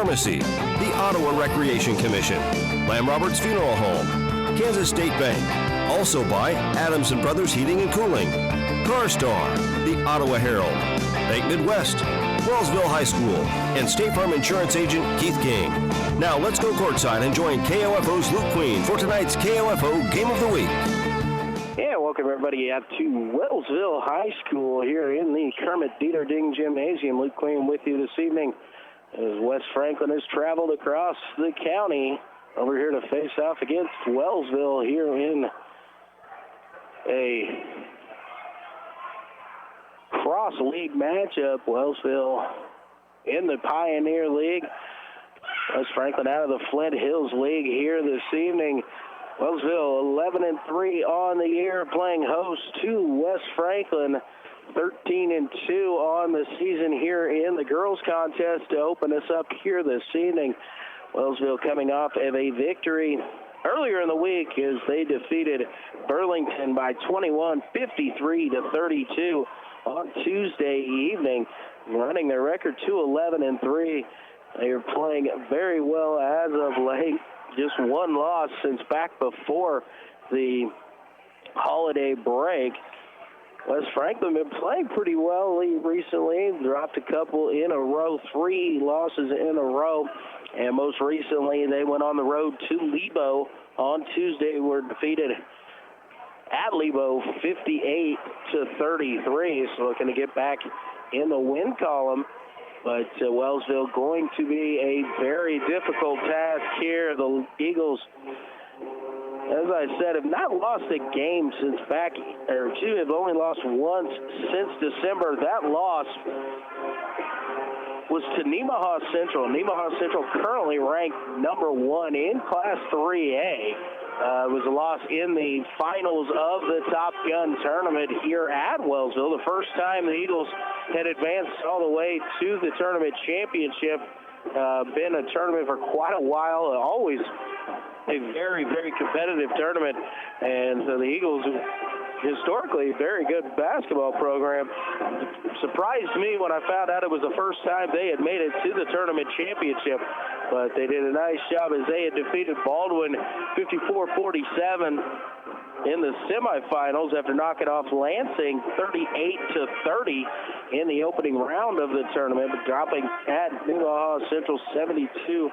Pharmacy, the Ottawa Recreation Commission, Lamb Roberts Funeral Home, Kansas State Bank, also by Adams & Brothers Heating and Cooling, CarStar, the Ottawa Herald, Bank Midwest, Wellsville High School, and State Farm Insurance Agent Keith King. Now let's go courtside and join KOFO's Luke Queen for tonight's KOFO Game of the Week. Yeah, welcome everybody out to Wellsville High School here in the Kermit Dieter Ding Gymnasium. Luke Queen with you this evening as West Franklin has traveled across the county over here to face off against Wellsville here in a cross-league matchup. Wellsville in the Pioneer League. West Franklin out of the Flint Hills League here this evening. Wellsville 11-3 on the year, playing host to West Franklin. 13-2 on the season here in the girls contest to open us up here this evening. Wellsville coming off of a victory earlier in the week as they defeated Burlington by 21, 53-32 on Tuesday evening, running their record to 11-3. They are playing very well as of late. Just one loss since back before the holiday break. West Franklin been playing pretty well recently. Dropped a couple in a row, 3 losses in a row. And most recently, they went on the road to Lebo on Tuesday. Were defeated at Lebo 58-33. So looking to get back in the win column. But Wellsville going to be a very difficult task here. The Eagles, as I said, have not lost a game since have only lost once since December. That loss was to Nemaha Central. Nemaha Central currently ranked number 1 in Class 3A. It was a loss in the finals of the Top Gun tournament here at Wellsville. The first time the Eagles had advanced all the way to the tournament championship. Been a tournament for quite a while. Always a very, very competitive tournament. And so the Eagles, historically, a very good basketball program. Surprised me when I found out it was the first time they had made it to the tournament championship. But they did a nice job as they had defeated Baldwin 54-47 in the semifinals after knocking off Lansing 38-30 in the opening round of the tournament, but dropping at Nemaha Central 72-50.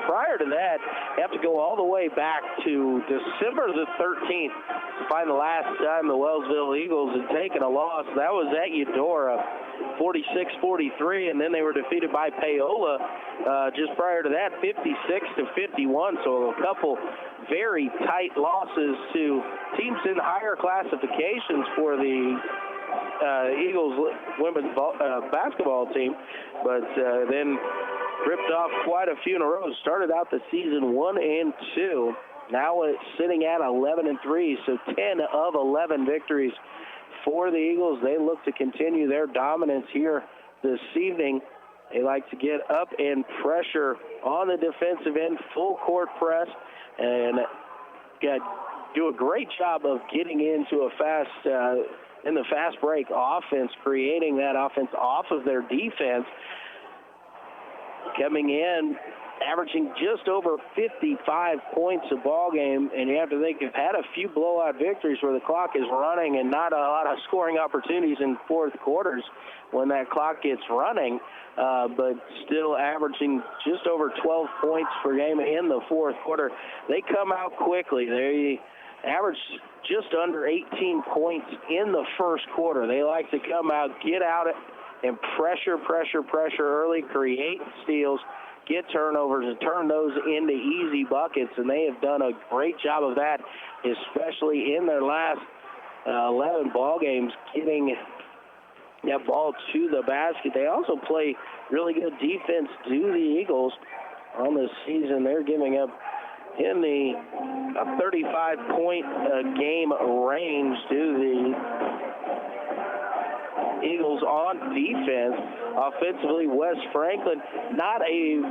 Prior to that, you have to go all the way back to December the 13th to find the last time the Wellsville Eagles had taken a loss. That was at Eudora, 46-43, and then they were defeated by Paola just prior to that, 56-51. So a couple very tight losses to teams in higher classifications for the Eagles women's basketball team, but then ripped off quite a few in a row. Started out the season 1-2. Now it's sitting at 11-3, so 10 of 11 victories for the Eagles. They look to continue their dominance here this evening. They like to get up and pressure on the defensive end, full court press, and do a great job of getting into in the fast break offense, creating that offense off of their defense. Coming in, averaging just over 55 points a ball game, and you have to think they've had a few blowout victories where the clock is running and not a lot of scoring opportunities in fourth quarters when that clock gets running, but still averaging just over 12 points per game in the fourth quarter. They come out quickly. They average just under 18 points in the first quarter. They like to come out, get out and pressure early, create steals, get turnovers, and turn those into easy buckets, and they have done a great job of that, especially in their last 11 ball games, getting that ball to the basket. They also play really good defense to the Eagles on the season. They're giving up in the 35-point game range to the Eagles on defense. Offensively, West Franklin, not a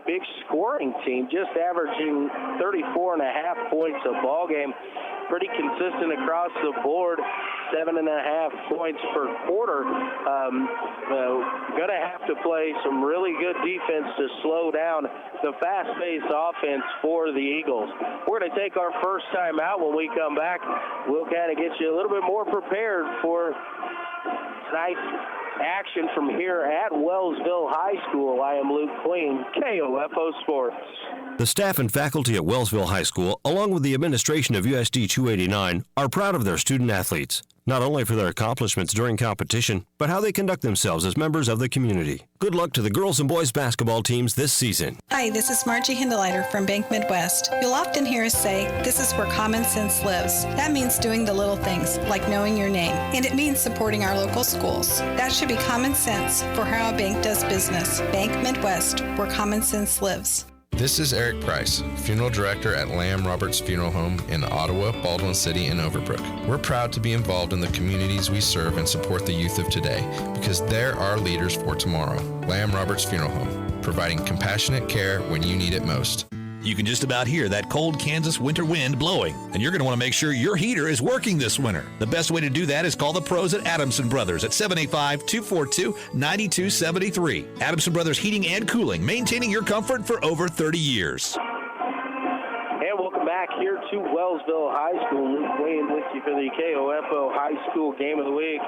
big scoring team, just averaging 34.5 points a ball game. Pretty consistent across the board, 7.5 points per quarter. Going to have to play some really good defense to slow down the fast-paced offense for the Eagles. We're going to take our first time out. When we come back, we'll kind of get you a little bit more prepared for tonight's action from here at Wellsville High School. I am Luke Queen, KOFO Sports. The staff and faculty at Wellsville High School, along with the administration of USD 289, are proud of their student athletes, not only for their accomplishments during competition, but how they conduct themselves as members of the community. Good luck to the girls and boys basketball teams this season. Hi, this is Margie Hindeleiter from Bank Midwest. You'll often hear us say, this is where common sense lives. That means doing the little things, like knowing your name. And it means supporting our local schools. That should be common sense for how a bank does business. Bank Midwest, where common sense lives. This is Eric Price, Funeral Director at Lamb Roberts Funeral Home in Ottawa, Baldwin City, and Overbrook. We're proud to be involved in the communities we serve and support the youth of today because they're our leaders for tomorrow. Lamb Roberts Funeral Home, providing compassionate care when you need it most. You can just about hear that cold Kansas winter wind blowing, and you're going to want to make sure your heater is working this winter. The best way to do that is call the pros at Adamson Brothers at 785-242-9273. Adamson Brothers Heating and Cooling, maintaining your comfort for over 30 years. And welcome back here to Wellsville High School. Luke Wayne with you for the KOFO High School Game of the Week.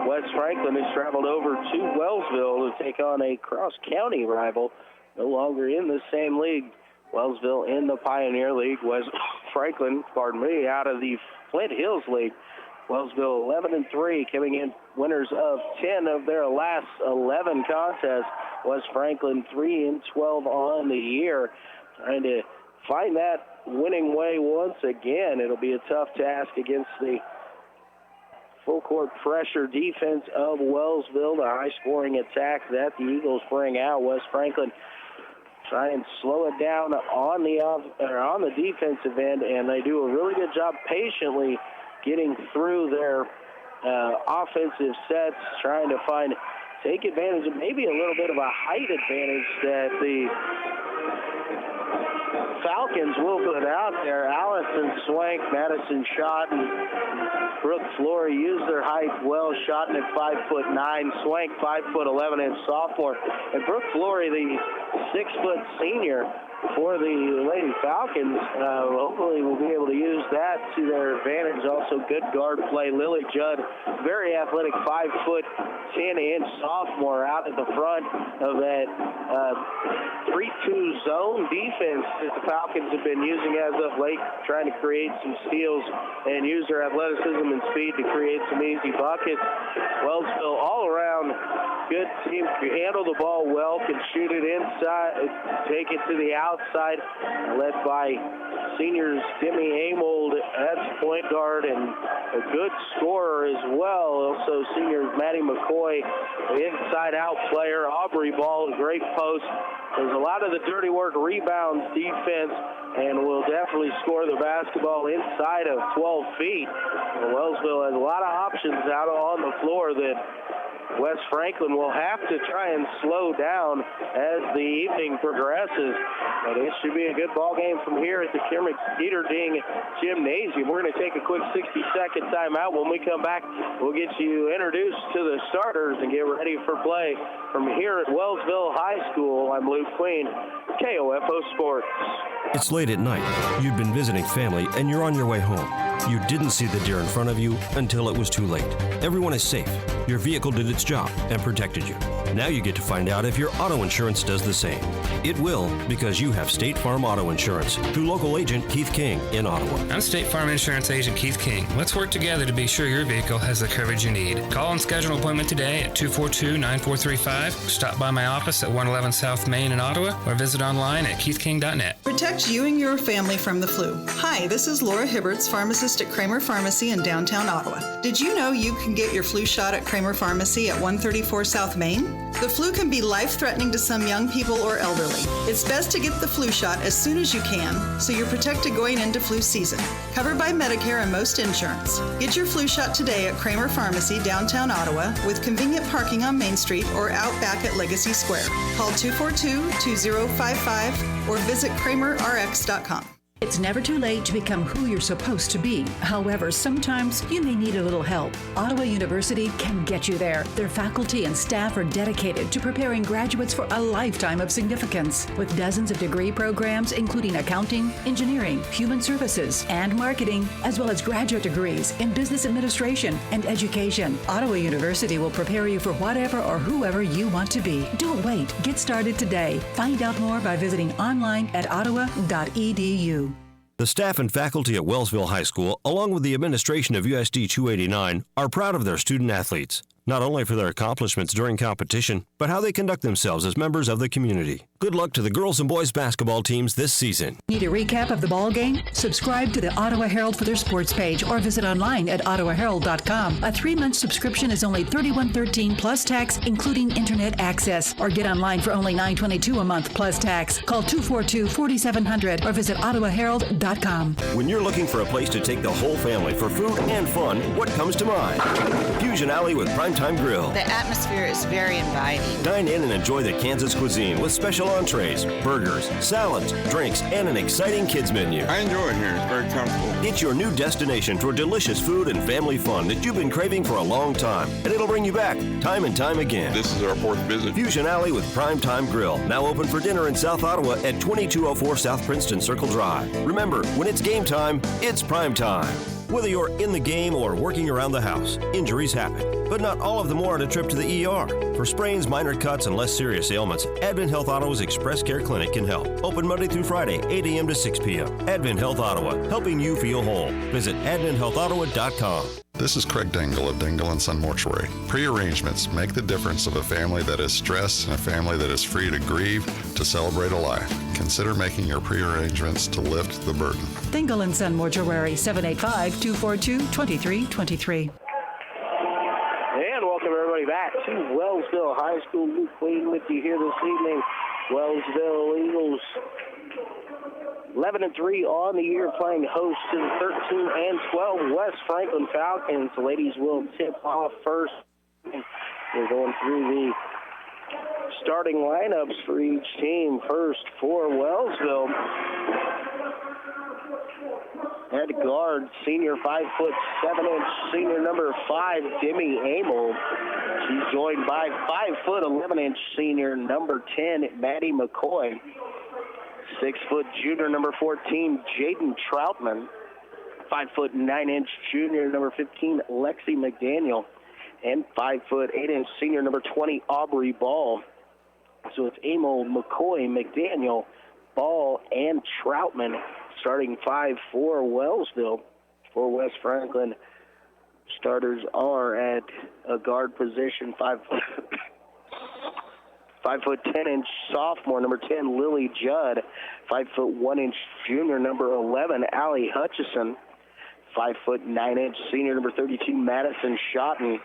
West Franklin has traveled over to Wellsville to take on a cross-county rival, no longer in the same league. Wellsville in the Pioneer League. West Franklin, out of the Flint Hills League. Wellsville 11-3, coming in winners of 10 of their last 11 contests. West Franklin 3-12 on the year, trying to find that winning way once again. It'll be a tough task against the full court pressure defense of Wellsville, the high scoring attack that the Eagles bring out. West Franklin try and slow it down on the defensive end, and they do a really good job patiently getting through their offensive sets, trying to take advantage of maybe a little bit of a height advantage that the Falcons will put out there. Allison Swank, Madison Schott, and Brooke Flory use their height well. Schott at 5'9", Swank 5'11" and sophomore, and Brooke Flory, the 6-foot senior for the Lady Falcons, hopefully will be able to use that to their advantage. Also good guard play. Lily Judd, very athletic 5'10" sophomore out at the front of that 3-2 zone defense that the Falcons have been using as of late, trying to create some steals and use their athleticism and speed to create some easy buckets. Wellsville all around good team, can handle the ball well, can shoot it inside, take it to the outside, led by seniors Demi Amold, that's point guard and a good scorer as well. Also senior Maddie McCoy, the inside-out player. Aubrey Ball, great post. There's a lot of the dirty work rebounds defense, and will definitely score the basketball inside of 12 feet. Wellsville has a lot of options out on the floor that West Franklin will have to try and slow down as the evening progresses. But it should be a good ball game from here at the Kermit Dieterding Gymnasium. We're going to take a quick 60-second timeout. When we come back, we'll get you introduced to the starters and get ready for play from here at Wellsville High School. I'm Luke Queen, KOFO Sports. It's late at night. You've been visiting family and you're on your way home. You didn't see the deer in front of you until it was too late. Everyone is safe. Your vehicle did its job and protected you. Now you get to find out if your auto insurance does the same. It will, because you have State Farm Auto Insurance through local agent Keith King in Ottawa. I'm State Farm Insurance Agent Keith King. Let's work together to be sure your vehicle has the coverage you need. Call and schedule an appointment today at 242-9435. Stop by my office at 111 South Main in Ottawa, or visit online at keithking.net. Protect you and your family from the flu. Hi, this is Laura Hibberts, pharmacist at Kramer Pharmacy in downtown Ottawa. Did you know you can get your flu shot at Kramer Pharmacy Pharmacy at 134 South Main? The flu can be life-threatening to some young people or elderly. It's best to get the flu shot as soon as you can so you're protected going into flu season. Covered by Medicare and most insurance. Get your flu shot today at Kramer Pharmacy, downtown Ottawa, with convenient parking on Main Street or out back at Legacy Square. Call 242-2055 or visit kramerrx.com. It's never too late to become who you're supposed to be. However, sometimes you may need a little help. Ottawa University can get you there. Their faculty and staff are dedicated to preparing graduates for a lifetime of significance. With dozens of degree programs, including accounting, engineering, human services, and marketing, as well as graduate degrees in business administration and education, Ottawa University will prepare you for whatever or whoever you want to be. Don't wait. Get started today. Find out more by visiting online at ottawa.edu. The staff and faculty at Wellsville High School, along with the administration of USD 289, are proud of their student athletes, not only for their accomplishments during competition, but how they conduct themselves as members of the community. Good luck to the girls and boys basketball teams this season. Need a recap of the ball game? Subscribe to the Ottawa Herald for their sports page or visit online at ottawaherald.com. A 3-month subscription is only $31.13 plus tax, including internet access. Or get online for only $9.22 a month plus tax. Call 242-4700 or visit ottawaherald.com. When you're looking for a place to take the whole family for food and fun, what comes to mind? Fusion Alley with Primetime Grill. The atmosphere is very inviting. Dine in and enjoy the Kansas cuisine with special entrees, burgers, salads, drinks, and an exciting kids menu. I enjoy it here. It's very comfortable. It's your new destination for delicious food and family fun that you've been craving for a long time, and it'll bring you back time and time again. This is our 4th visit. Fusion Alley with Primetime Grill, now open for dinner in South Ottawa at 2204 South Princeton Circle Drive. Remember, when it's game time, it's prime time. Whether you're in the game or working around the house, injuries happen, but not all of them warrant a trip to the ER. For sprains, minor cuts, and less serious ailments, Advent Health Ottawa's Express Care Clinic can help. Open Monday through Friday, 8 a.m. to 6 p.m. Advent Health Ottawa, helping you feel whole. Visit adventhealthottawa.com. This is Craig Dingle of Dingle & Son Mortuary. Pre-arrangements make the difference of a family that is stressed and a family that is free to grieve, to celebrate a life. Consider making your pre-arrangements to lift the burden. Dingle & Son Mortuary, 785-242-2323. And welcome everybody back to Wellsville High School. Luke Queen with you here this evening. Wellsville Eagles 11-3 on the year, playing host to the 13-12 West Franklin Falcons. The ladies will tip off first. We're going through the starting lineups for each team. First for Wellsville, at guard, senior 5'7" senior number 5, Demi Amel. She's joined by 5'11" senior number 10, Maddie McCoy. 6' junior number 14, Jaden Troutman. 5'9" junior number 15, Lexi McDaniel. And 5'8" senior number 20, Aubrey Ball. So it's Amel, McCoy, McDaniel, Ball, and Troutman. Starting 5 for Wellsville. For West Franklin, starters are at a guard position, 5'10" sophomore, number 10, Lily Judd. 5'1" junior, number 11, Allie Hutchison. 5'9" senior, number 32, Madison Schotten.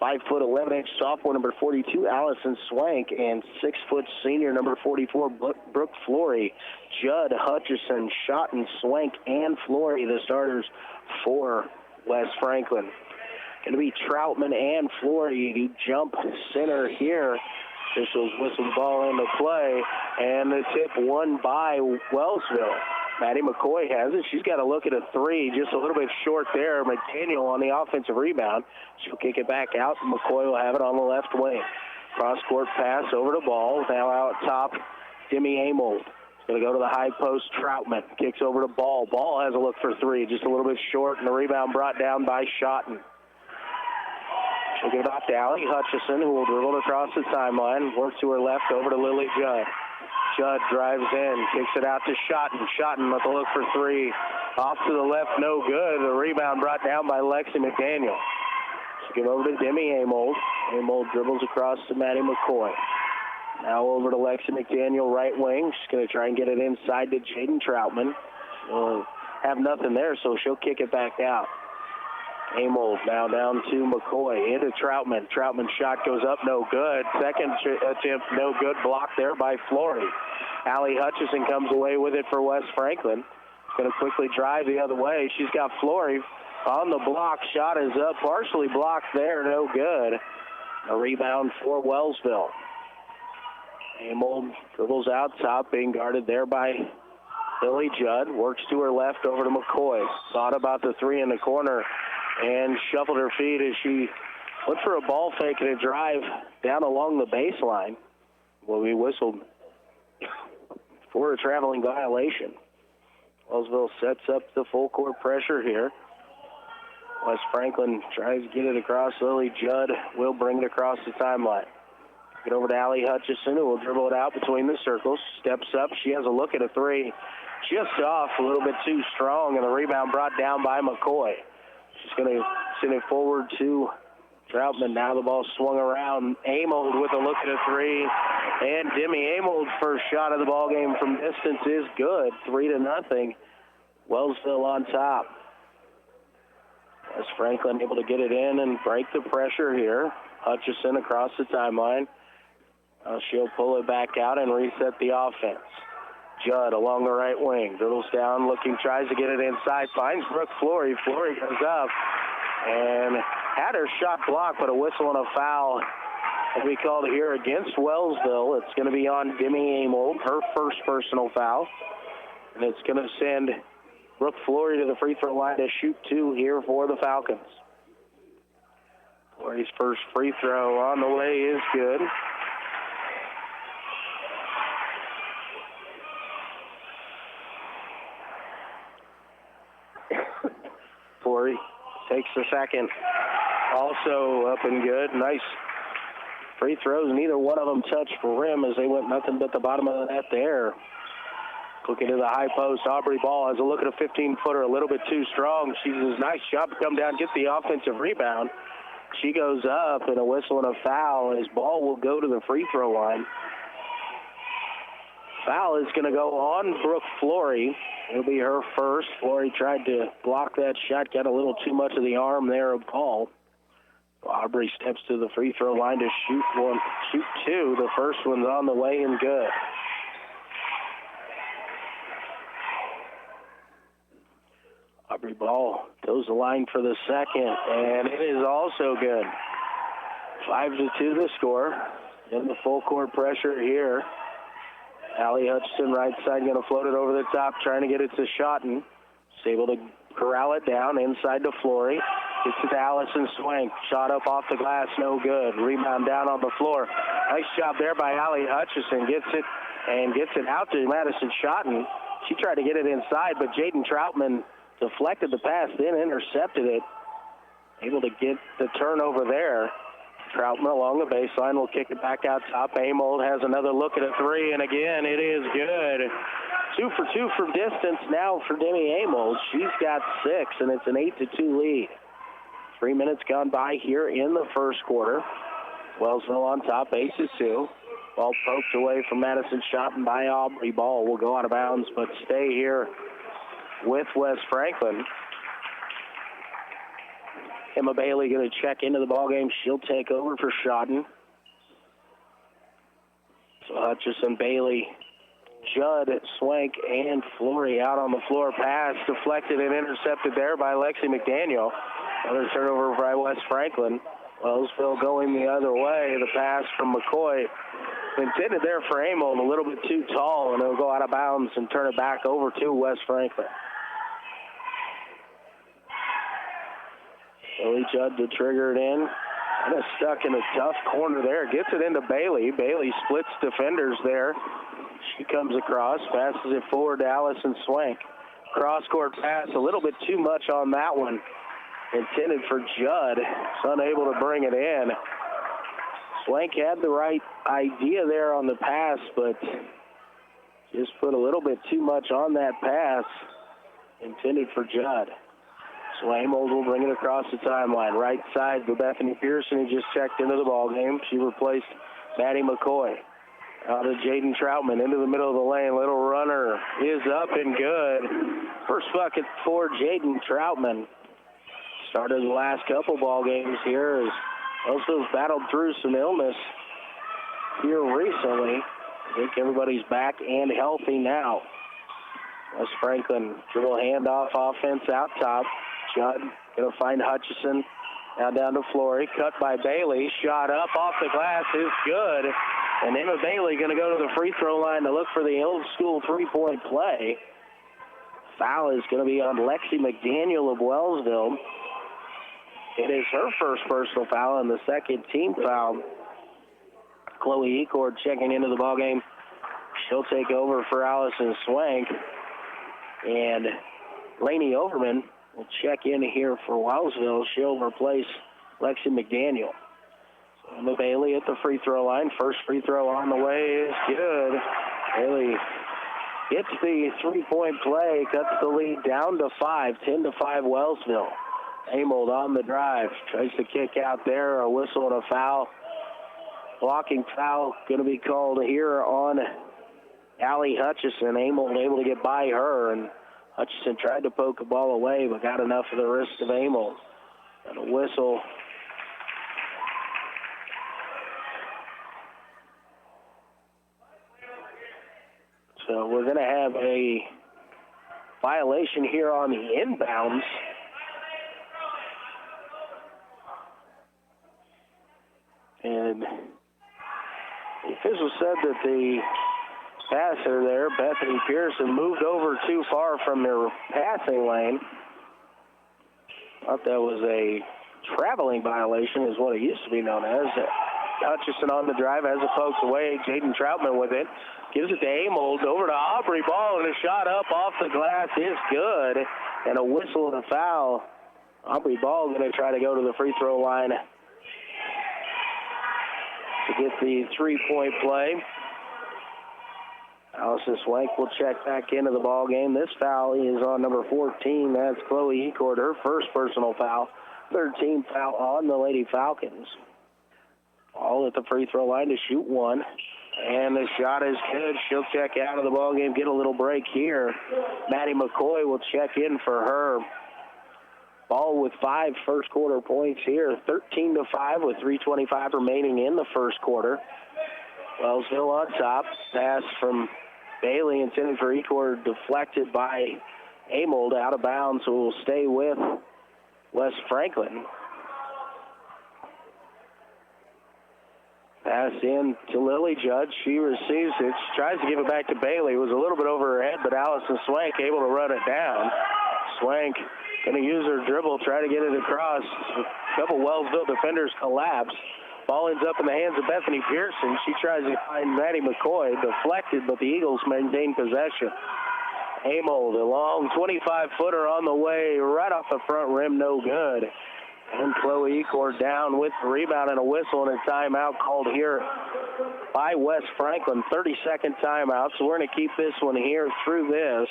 5'11" sophomore, number 42, Allison Swank. And 6' senior, number 44, Brooke Flory. Judd, Hutchison, Schotten, Swank, and Flory, the starters for West Franklin. Going to be Troutman and Flory who jump center here. Officials whistle the ball into play, and the tip won by Wellsville. Maddie McCoy has it. She's got to look at a three, just a little bit short there. McDaniel on the offensive rebound. She'll kick it back out. McCoy will have it on the left wing. Cross-court pass over to Ball. Now out top, Demi Amel. Going to go to the high post, Troutman. Kicks over to Ball. Ball has a look for three, just a little bit short, and the rebound brought down by Schotten. She'll give it off to Allie Hutchison, who will dribble across the timeline. Work to her left over to Lily Judd. Judd drives in, kicks it out to Schotten. Schotten with a look for three. Off to the left, no good. The rebound brought down by Lexi McDaniel. She'll give over to Demi Amold. Amold dribbles across to Maddie McCoy. Now over to Lexi McDaniel, right wing. She's going to try and get it inside to Jaden Troutman. She'll have nothing there, so she'll kick it back out. Amold now down to McCoy. Into Troutman. Troutman's shot goes up, no good. Second attempt, no good. Blocked there by Flory. Allie Hutchison comes away with it for West Franklin. Going to quickly drive the other way. She's got Flory on the block. Shot is up, partially blocked there, no good. A rebound for Wellsville. Amold dribbles out top, being guarded there by Lily Judd. Works to her left over to McCoy. Thought about the three in the corner and shuffled her feet as she went for a ball fake and a drive down along the baseline. Will be whistled for a traveling violation. Wellsville sets up the full court pressure here. West Franklin tries to get it across. Lily Judd will bring it across the timeline. Get over to Allie Hutchison, who will dribble it out between the circles. Steps up. She has a look at a three. Just off, a little bit too strong, and the rebound brought down by McCoy. She's going to send it forward to Troutman. Now the ball swung around. Amold with a look at a three. And Demi Amold's first shot of the ball game from distance is good. 3-0. Wellsville on top. As Franklin able to get it in and break the pressure here. Hutchison across the timeline. She'll pull it back out and reset the offense. Judd along the right wing. Dribbles down, tries to get it inside. Finds Brooke Flory. Flory goes up and had her shot blocked, but a whistle and a foul will be called here against Wellsville. It's going to be on Demi Amold, her first personal foul. And it's going to send Brooke Flory to the free throw line to shoot two here for the Falcons. Flory's first free throw on the way is good. Flory takes the second. Also up and good. Nice free throws. Neither one of them touched the rim as they went nothing but the bottom of the net there. Looking to the high post. Aubrey Ball has a look at a 15-footer, a little bit too strong. She's a nice shot to come down, get the offensive rebound. She goes up, and a whistle and a foul as Ball will go to the free throw line. Foul is going to go on Brooke Flory. It'll be her first. Flory tried to block that shot, got a little too much of the arm there of Ball. Aubrey steps to the free throw line to shoot two. The first one's on the way and good. Aubrey Ball goes the line for the second, and it is also good. 5-2 the score. In the full court pressure here. Allie Hutchison, right side, going to float it over the top, trying to get it to Schotten. She's able to corral it down inside to Flory. Gets it to Allison Swank. Shot up off the glass, no good. Rebound down on the floor. Nice job there by Allie Hutchison. Gets it out to Madison Schotten. She tried to get it inside, but Jaden Troutman deflected the pass, then intercepted it. Able to get the turnover there. Troutman along the baseline will kick it back out top. Amold has another look at a three, and again, it is good. 2 for 2 from distance now for Demi Amold. She's got 6, and it's an 8-2 lead. 3 minutes gone by here in the first quarter. Wellsville on top, 8-2. Ball poked away from Madison Schotten by Aubrey Ball. Will go out of bounds, but stay here with West Franklin. Emma Bailey going to check into the ballgame. She'll take over for Schotten. So Hutchison, Bailey, Judd, Swank, and Flory out on the floor. Pass deflected and intercepted there by Lexi McDaniel. Another turnover by West Franklin. Wellsville going the other way. The pass from McCoy intended there for Amold, a little bit too tall, and it'll go out of bounds and turn it back over to West Franklin. Lily Judd to trigger it in. Kind of stuck in a tough corner there. Gets it into Bailey. Bailey splits defenders there. She comes across, passes it forward to Allison Swank. Cross-court pass, a little bit too much on that one. Intended for Judd. It's unable to bring it in. Swank had the right idea there on the pass, but just put a little bit too much on that pass. Intended for Judd. So Amold will bring it across the timeline. Right side for Bethany Pearson, who just checked into the ballgame. She replaced Maddie McCoy. Out of Jaden Troutman into the middle of the lane. Little runner is up and good. First bucket for Jaden Troutman. Started the last couple ball games here as Wellsville's battled through some illness here recently. I think everybody's back and healthy now. West Franklin dribble handoff offense out top. Judd going to find Hutchison. Now down to Flory. Cut by Bailey. Shot up off the glass is good. And Emma Bailey going to go to the free throw line to look for the old school three-point play. Foul is going to be on Lexi McDaniel of Wellsville. It is her first personal foul and the second team foul. Chloe Ecord checking into the ballgame. She'll take over for Allison Swank. And Lainey Overman will check in here for Wellsville. She'll replace Lexi McDaniel. So Emma Bailey at the free throw line. First free throw on the way is good. Bailey gets the three-point play, cuts the lead down to 5, 10-5 Wellsville. Amold on the drive, tries to kick out there, a whistle and a foul. Blocking foul going to be called here on Allie Hutchison. Amold able to get by her, and Hutchison tried to poke the ball away, but got enough of the wrist of Amold. And a whistle. So we're going to have a violation here on the inbounds. And the official said that the passer there, Bethany Pearson, moved over too far from their passing lane. Thought that was a traveling violation is what it used to be known as. Hutchison on the drive, has it poked away. Jaden Troutman with it. Gives it to Amold, over to Aubrey Ball, and a shot up off the glass is good. And a whistle and a foul. Aubrey Ball going to try to go to the free throw line to get the three-point play. Allison Swank will check back into the ball game. This foul is on number 14. That's Chloe Ecord, her first personal foul. 13th foul on the Lady Falcons. All at the free throw line to shoot one. And the shot is good. She'll check out of the ball game, get a little break here. Maddie McCoy will check in for her. Ball with 5 first quarter points here. 13-5 with 3:25 remaining in the first quarter. Wellsville on top. Pass from Bailey intended for Ecord, deflected by Amold, out of bounds, so will stay with West Franklin. Pass in to Lily Judd. She receives it. She tries to give it back to Bailey. It was a little bit over her head, but Allison Swank able to run it down. Swank going to use her dribble, try to get it across. A couple Wellsville defenders collapse. Ball ends up in the hands of Bethany Pearson. She tries to find Maddie McCoy. Deflected, but the Eagles maintain possession. Amold, a long 25-footer on the way, right off the front rim, no good. And Chloe Ecord down with the rebound and a whistle and a timeout called here by West Franklin. 30-second timeout, so we're going to keep this one here through this.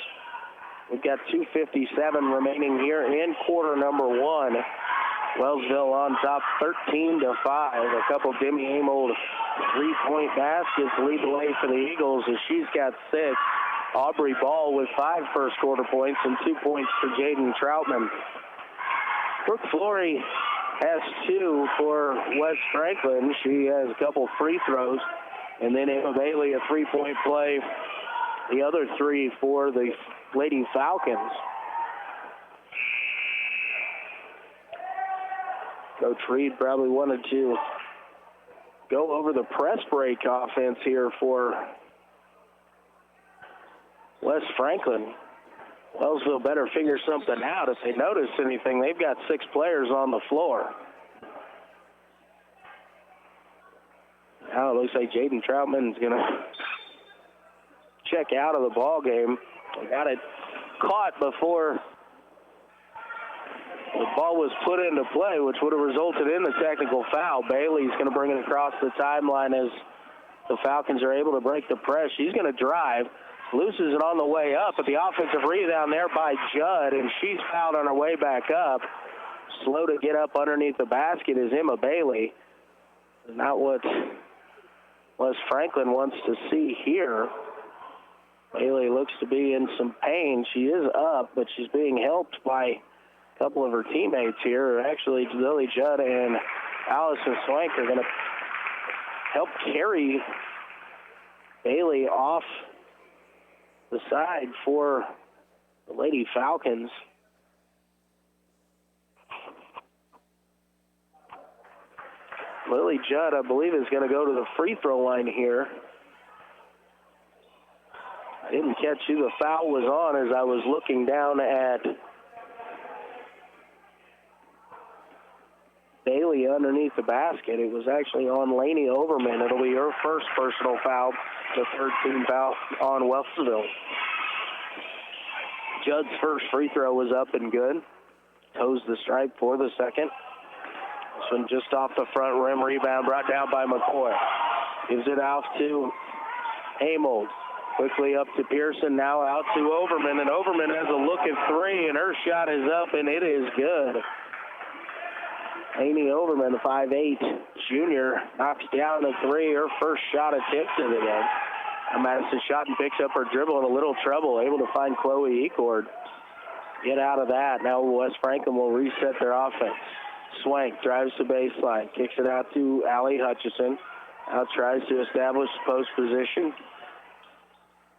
We've got 2:57 remaining here in quarter number 1. Wellsville on top 13-5. A couple Demi Amold three-point baskets lead the way for the Eagles as she's got 6. Aubrey Ball with 5 first quarter points and 2 points for Jaden Troutman. Brooke Flory has 2 for West Franklin. She has a couple free throws. And then Emma Bailey, a three-point play. The other 3 for the Lady Falcons. Coach Reed probably wanted to go over the press break offense here for West Franklin. Wellsville better figure something out. If they notice anything, they've got 6 players on the floor. Now it looks like Jaden Troutman's going to check out of the ball game. Got it caught before the ball was put into play, which would have resulted in the technical foul. Bailey's going to bring it across the timeline as the Falcons are able to break the press. She's going to drive. Loses it on the way up, but the offensive rebound there by Judd, and she's fouled on her way back up. Slow to get up underneath the basket is Emma Bailey. Not what West Franklin wants to see here. Bailey looks to be in some pain. She is up, but she's being helped by A couple of her teammates here, actually Lily Judd and Allison Swank, are going to help carry Bailey off the side for the Lady Falcons. Lily Judd, I believe, is going to go to the free throw line here. I didn't catch who the foul was on as I was looking down at Bailey underneath the basket. It was actually on Lainey Overman. It'll be her first personal foul, the third team foul on Wellsville. Judd's first free throw was up and good. Toes the stripe for the second. This one just off the front rim, rebound brought down by McCoy. Gives it out to Amold. Quickly up to Pearson, now out to Overman, and Overman has a look at three, and her shot is up, and it is good. Amy Overman, the 5'8" junior, knocks down a three, her first shot attempt of the game. Madison shot and picks up her dribble in a little trouble, able to find Chloe Ecord. Get out of that. Now West Franklin will reset their offense. Swank drives the baseline, kicks it out to Allie Hutchison. Now tries to establish post position.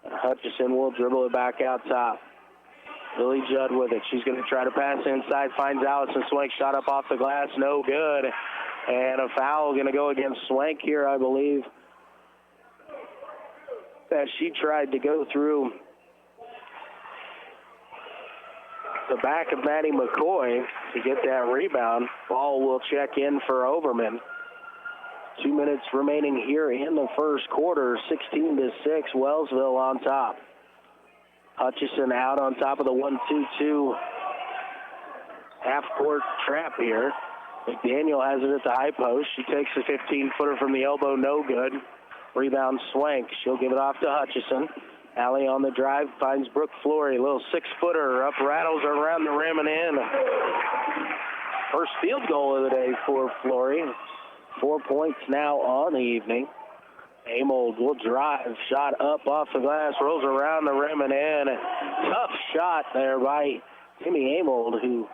Hutchison will dribble it back out top. Lily Judd with it. She's going to try to pass inside, finds Allison Swank, shot up off the glass, no good. And a foul going to go against Swank here, I believe, that she tried to go through the back of Maddie McCoy to get that rebound. Ball will check in for Overman. 2 minutes remaining here in the first quarter, 16-6, Wellsville on top. Hutchison out on top of the 1-2-2 half-court trap here. McDaniel has it at the high post. She takes a 15-footer from the elbow, no good. Rebound Swank. She'll give it off to Hutchison. Allie on the drive, finds Brooke Flory. A little 6-footer up, rattles around the rim and in. First field goal of the day for Flory. 4 points now on the evening. Amold will drive, shot up off the glass, rolls around the rim and in. Tough shot there by Timmy Amold, who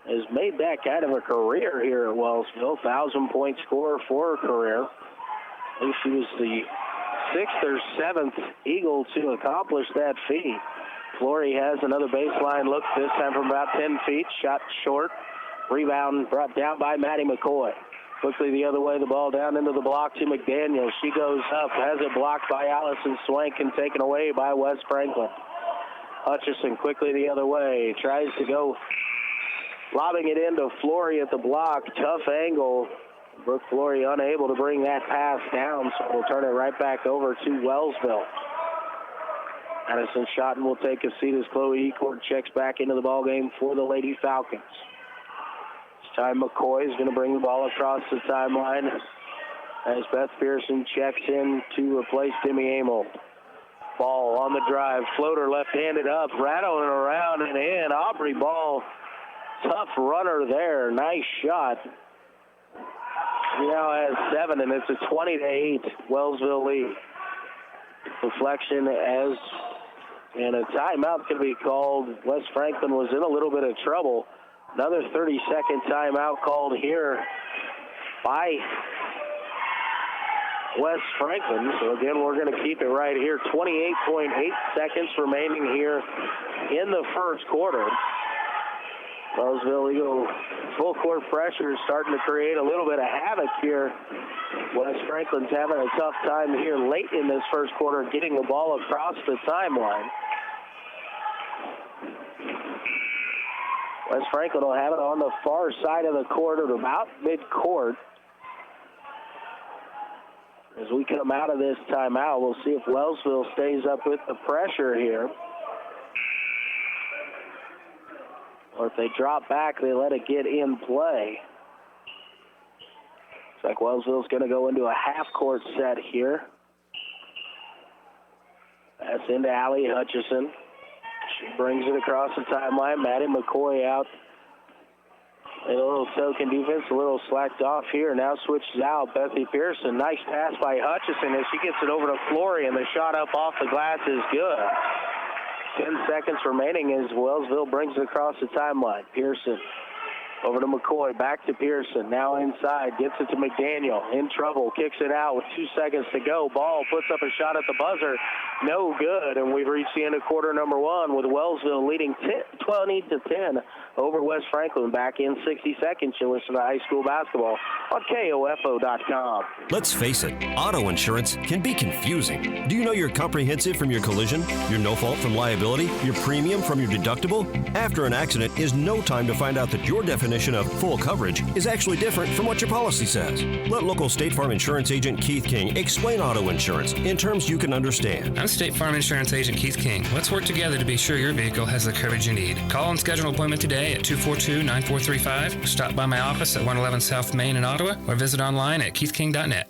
has made that kind of a career here at Wellsville. 1,000-point scorer for her career. I think she was the 6th or 7th Eagle to accomplish that feat. Flory has another baseline look, this time from about 10 feet. Shot short. Rebound brought down by Maddie McCoy. Quickly the other way, the ball down into the block to McDaniel. She goes up, has it blocked by Allison Swank and taken away by West Franklin. Hutchison quickly the other way, tries to go, lobbing it into Flory at the block. Tough angle. Brooke Flory unable to bring that pass down, so we'll turn it right back over to Wellsville. Addison Schotten will take a seat as Chloe Ecord checks back into the ballgame for the Lady Falcons. This time McCoy is going to bring the ball across the timeline as Beth Pearson checks in to replace Demi Amold. Ball on the drive, floater left-handed up, rattling around and in. Aubrey Ball, tough runner there, nice shot. He now has 7, and it's a 20-8 Wellsville lead. Deflection and a timeout can be called. West Franklin was in a little bit of trouble. Another 30-second timeout called here by West Franklin. So again, we're going to keep it right here. 28.8 seconds remaining here in the first quarter. Wellsville Eagle full court pressure is starting to create a little bit of havoc here. West Franklin's having a tough time here late in this first quarter getting the ball across the timeline. West Franklin will have it on the far side of the court at about mid-court. As we come out of this timeout, we'll see if Wellsville stays up with the pressure here. Or if they drop back, they let it get in play. Looks like Wellsville's going to go into a half-court set here. That's into Allie Hutchison. She brings it across the timeline. Maddie McCoy out. A little token defense, a little slacked off here. Now switches out. Bethany Pearson. Nice pass by Hutchison as she gets it over to Flory, and the shot up off the glass is good. 10 seconds remaining as Wellsville brings it across the timeline. Pearson over to McCoy, back to Pearson, now inside, gets it to McDaniel, in trouble, kicks it out with 2 seconds to go. Ball puts up a shot at the buzzer, no good, and we've reached the end of quarter number one with Wellsville leading 20-10 over West Franklin. Back in 60 seconds, you'll listen to high school basketball on KOFO.com. Let's face it, auto insurance can be confusing. Do you know your comprehensive from your collision, your no fault from liability, your premium from your deductible? After an accident is no time to find out that your definition of full coverage is actually different from what your policy says. Let local State Farm Insurance Agent Keith King explain auto insurance in terms you can understand. I'm State Farm Insurance Agent Keith King. Let's work together to be sure your vehicle has the coverage you need. Call and schedule an appointment today at 242-9435. Stop by my office at 111 South Main in Ottawa or visit online at keithking.net.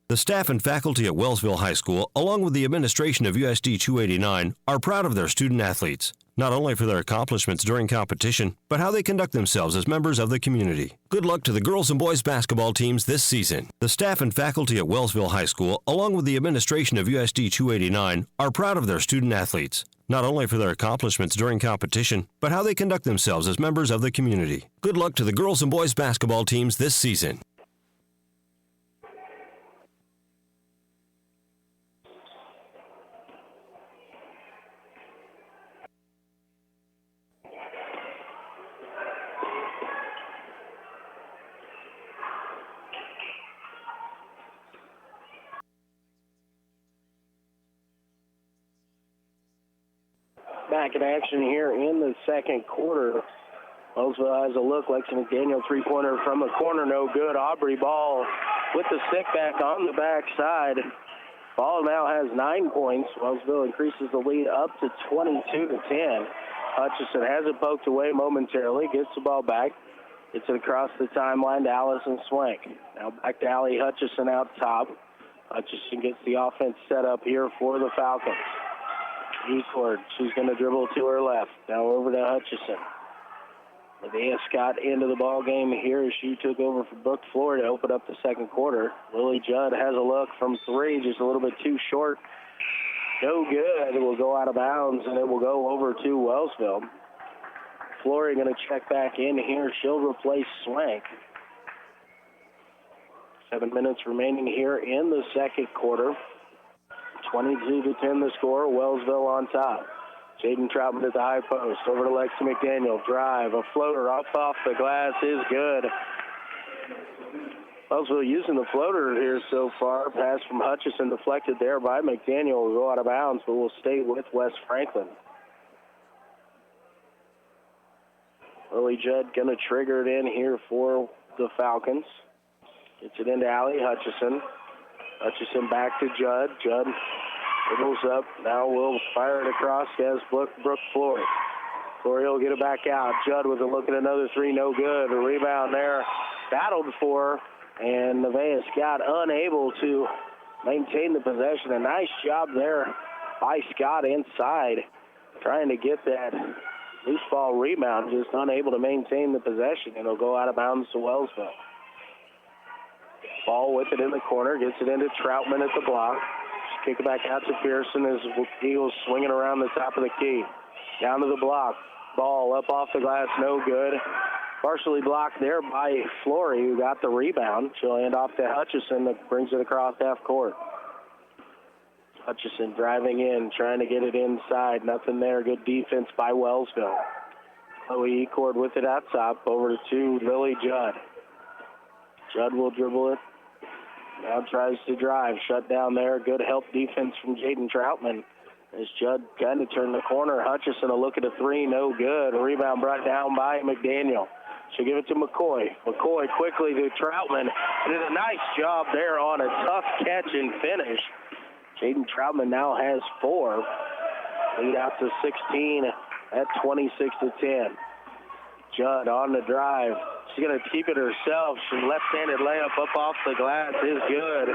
The staff and faculty at Wellsville High School, along with the administration of USD 289, are proud of their student athletes, not only for their accomplishments during competition, but how they conduct themselves as members of the community. Good luck to the girls and boys basketball teams this season. The staff and faculty at Wellsville High School, along with the administration of USD 289, are proud of their student athletes, not only for their accomplishments during competition, but how they conduct themselves as members of the community. Good luck to the girls and boys basketball teams this season. Back in action here in the second quarter. Wellsville has a look. Lexi McDaniel three-pointer from the corner, no good. Aubrey Ball with the stick back on the backside. Ball now has 9 points. Wellsville increases the lead up to 22-10. Hutchison has it poked away momentarily, gets the ball back, gets it across the timeline to Allison Swank. Now back to Allie Hutchison out top. Hutchison gets the offense set up here for the Falcons. Ecord, she's going to dribble to her left. Now over to Hutchison. Medea Scott into the ball game here as she took over for Brooke Floyd to open up the second quarter. Lily Judd has a look from three, just a little bit too short. No good. It will go out of bounds, and it will go over to Wellsville. Flory going to check back in here. She'll replace Swank. 7 minutes remaining here in the second quarter. 22-10 the score. Wellsville on top. Jaden Troutman at the high post. Over to Lexi McDaniel. Drive. A floater off the glass is good. Wellsville using the floater here so far. Pass from Hutchison deflected there by McDaniel. Will go out of bounds, but will stay with West Franklin. Lily Judd going to trigger it in here for the Falcons. Gets it into Allie Hutchison. Hutchison back to Judd. Judd dribbles up. Now will fire it across as Brooke Flory. Flory will get it back out. Judd with a look at another three. No good. A rebound there. Battled for, and Nevaeh Scott unable to maintain the possession. A nice job there by Scott inside, trying to get that loose ball rebound, just unable to maintain the possession. It'll go out of bounds to Wellsville. Ball with it in the corner, gets it into Troutman at the block. Kick it back out to Pearson as Eagles swinging around the top of the key. Down to the block. Ball up off the glass, no good. Partially blocked there by Flory, who got the rebound. She'll hand off to Hutchison that brings it across half court. Hutchison driving in, trying to get it inside. Nothing there. Good defense by Wellsville. Chloe Ecord with it out top. Over to Lily Judd. Judd will dribble it. Now tries to drive. Shut down there. Good help defense from Jaden Troutman. As Judd kind of turned the corner. Hutchison a look at a three. No good. A rebound brought down by McDaniel. She'll give it to McCoy. McCoy quickly to Troutman. Did a nice job there on a tough catch and finish. Jaden Troutman now has 4. Lead out to 16 at 26-10. Judd on the drive. She's going to keep it herself. She left-handed layup up off the glass is good.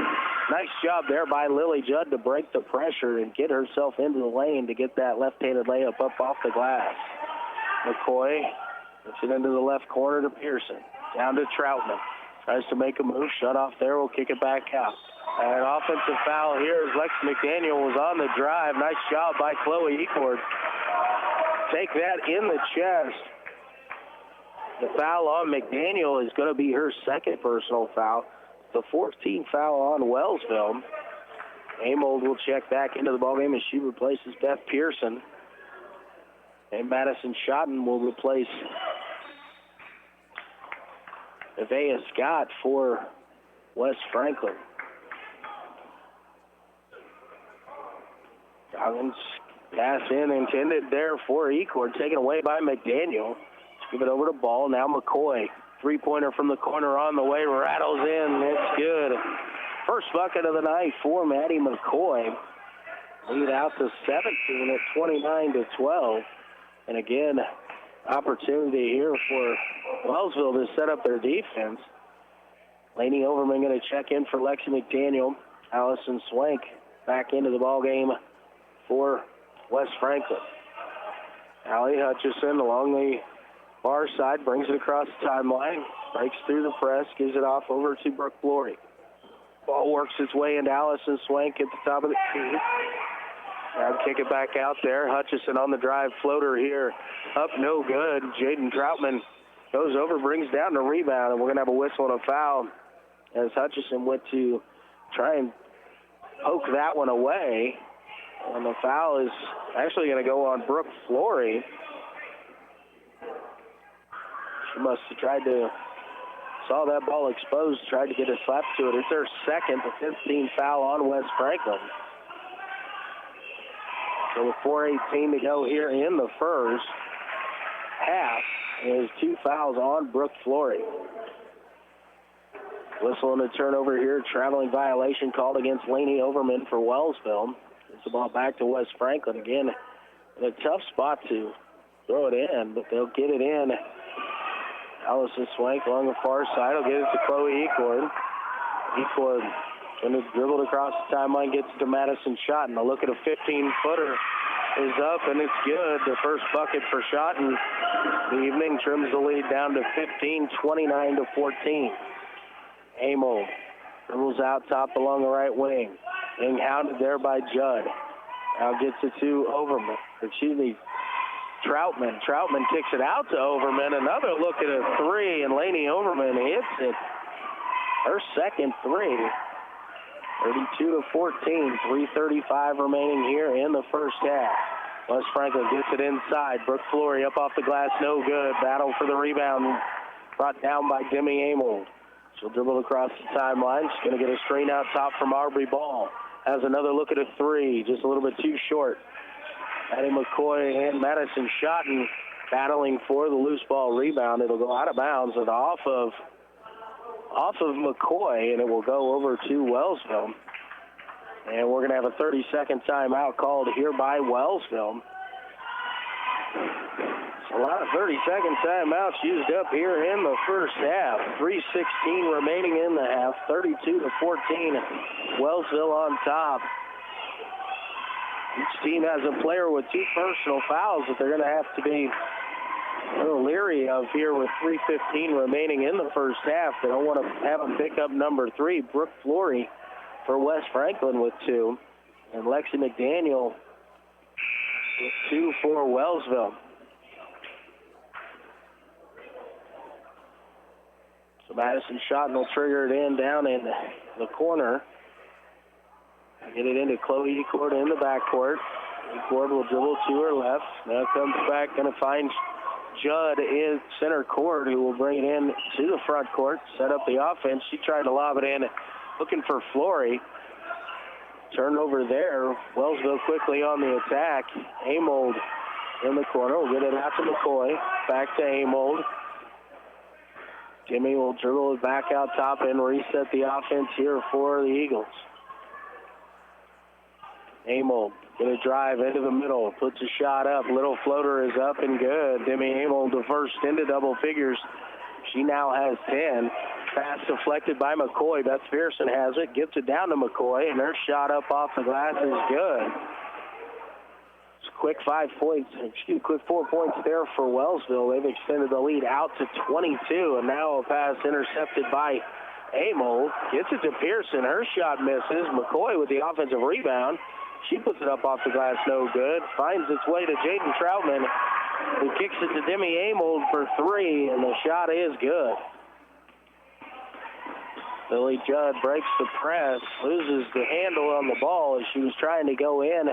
Nice job there by Lily Judd to break the pressure and get herself into the lane to get that left-handed layup up off the glass. McCoy puts it into the left corner to Pearson. Down to Troutman. Tries to make a move. Shut off there. We'll kick it back out. An offensive foul here as Lex McDaniel was on the drive. Nice job by Chloe Ecord. Take that in the chest. The foul on McDaniel is going to be her second personal foul. The 14th foul on Wellsville. Amold will check back into the ballgame as she replaces Beth Pearson. And Madison Schotten will replace Nevaeh Scott for West Franklin. Goggins pass in intended there for Ecord, taken away by McDaniel. Give it over to Ball. Now McCoy. Three-pointer from the corner on the way. Rattles in. It's good. First bucket of the night for Maddie McCoy. Lead out to 17 at 29-12. And again, opportunity here for Wellsville to set up their defense. Lainey Overman going to check in for Lexi McDaniel. Allison Swank back into the ballgame for West Franklin. Allie Hutchison along the far side, brings it across the timeline, breaks through the press, gives it off over to Brooke Flory. Ball works its way into Allison Swank at the top of the key. Now kick it back out there. Hutchison on the drive floater here. Up no good. Jaden Troutman goes over, brings down the rebound, and we're going to have a whistle and a foul as Hutchison went to try and poke that one away. And the foul is actually going to go on Brooke Flory. She must have tried to, saw that ball exposed, tried to get a slap to it. It's her second, the 15th foul on West Franklin. So with 4:18 to go here in the first half, there's two fouls on Brooke Flory. Whistle and a turnover here. Traveling violation called against Lainey Overman for Wellsville. It's the ball back to West Franklin. Again, in a tough spot to throw it in, but they'll get it in. Allison Swank along the far side will get it to Chloe Ecord. Ecord going to dribble it across the timeline, gets it to Madison Schotten. A look at a 15-footer is up, and it's good. The first bucket for Schotten. The evening trims the lead down to 15, 29-14. Amo dribbles out top along the right wing. Being hounded there by Judd. Now gets it to Overman. Troutman. Troutman kicks it out to Overman. Another look at a three, and Lainey Overman hits it. Her second three. 32-14. 3:35 remaining here in the first half. West Franklin gets it inside. Brooke Flory up off the glass, no good. Battle for the rebound. Brought down by Demi Amold. She'll dribble across the timeline. She's going to get a screen out top from Aubrey Ball. Has another look at a three, just a little bit too short. Addie McCoy and Madison Schotten battling for the loose ball rebound. It'll go out of bounds and off of McCoy, and it will go over to Wellsville. And we're going to have a 30-second timeout called here by Wellsville. A lot of 30-second timeouts used up here in the first half. 3:16 remaining in the half. 32-14. Wellsville on top. Each team has a player with two personal fouls that they're going to have to be a little leery of here with 3:15 remaining in the first half. They don't want to have them pick up number three. Brooke Flory for West Franklin with two. And Lexi McDaniel with two for Wellsville. So Madison Schotten will trigger it in down in the corner. Get it into Chloe Ecord in the backcourt. Ecord will dribble to her left. Now comes back, going to find Judd in center court, who will bring it in to the front court, set up the offense. She tried to lob it in, looking for Flory. Turnover there. Wellsville quickly on the attack. Amold in the corner. We'll get it out to McCoy. Back to Amold. Jimmy will dribble it back out top and reset the offense here for the Eagles. Amold going to drive into the middle, puts a shot up. Little floater is up and good. Demi Amold the first into double figures. She now has 10. Pass deflected by McCoy. Beth Pearson has it, gets it down to McCoy, and her shot up off the glass is good. It's a quick 4 points there for Wellsville. They've extended the lead out to 22, and now a pass intercepted by Amo gets it to Pearson. Her shot misses. McCoy with the offensive rebound. She puts it up off the glass, no good. Finds its way to Jaden Troutman, who kicks it to Demi Amo for three, and the shot is good. Lily Judd breaks the press, loses the handle on the ball as she was trying to go in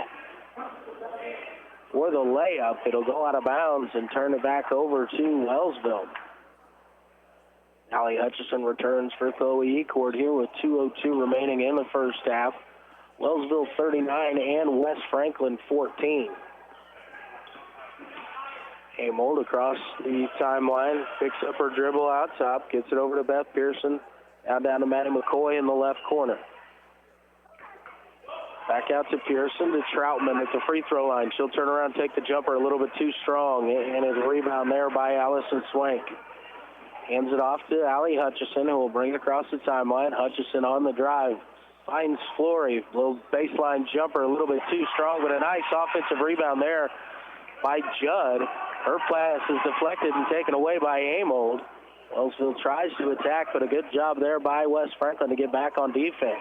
for the layup. It'll go out of bounds and turn it back over to Wellsville. Allie Hutchison returns for Chloe Ecord here with 2:02 remaining in the first half. Wellsville 39 and West Franklin 14. Amold across the timeline, picks up her dribble out top, gets it over to Beth Pearson, now down to Maddie McCoy in the left corner. Back out to Pearson, to Troutman at the free throw line. She'll turn around, take the jumper a little bit too strong, and a rebound there by Allison Swank. Hands it off to Allie Hutchison, who will bring it across the timeline. Hutchison on the drive. Finds Flory. Little baseline jumper, a little bit too strong, but a nice offensive rebound there by Judd. Her pass is deflected and taken away by Amold. Wellsville tries to attack, but a good job there by West Franklin to get back on defense.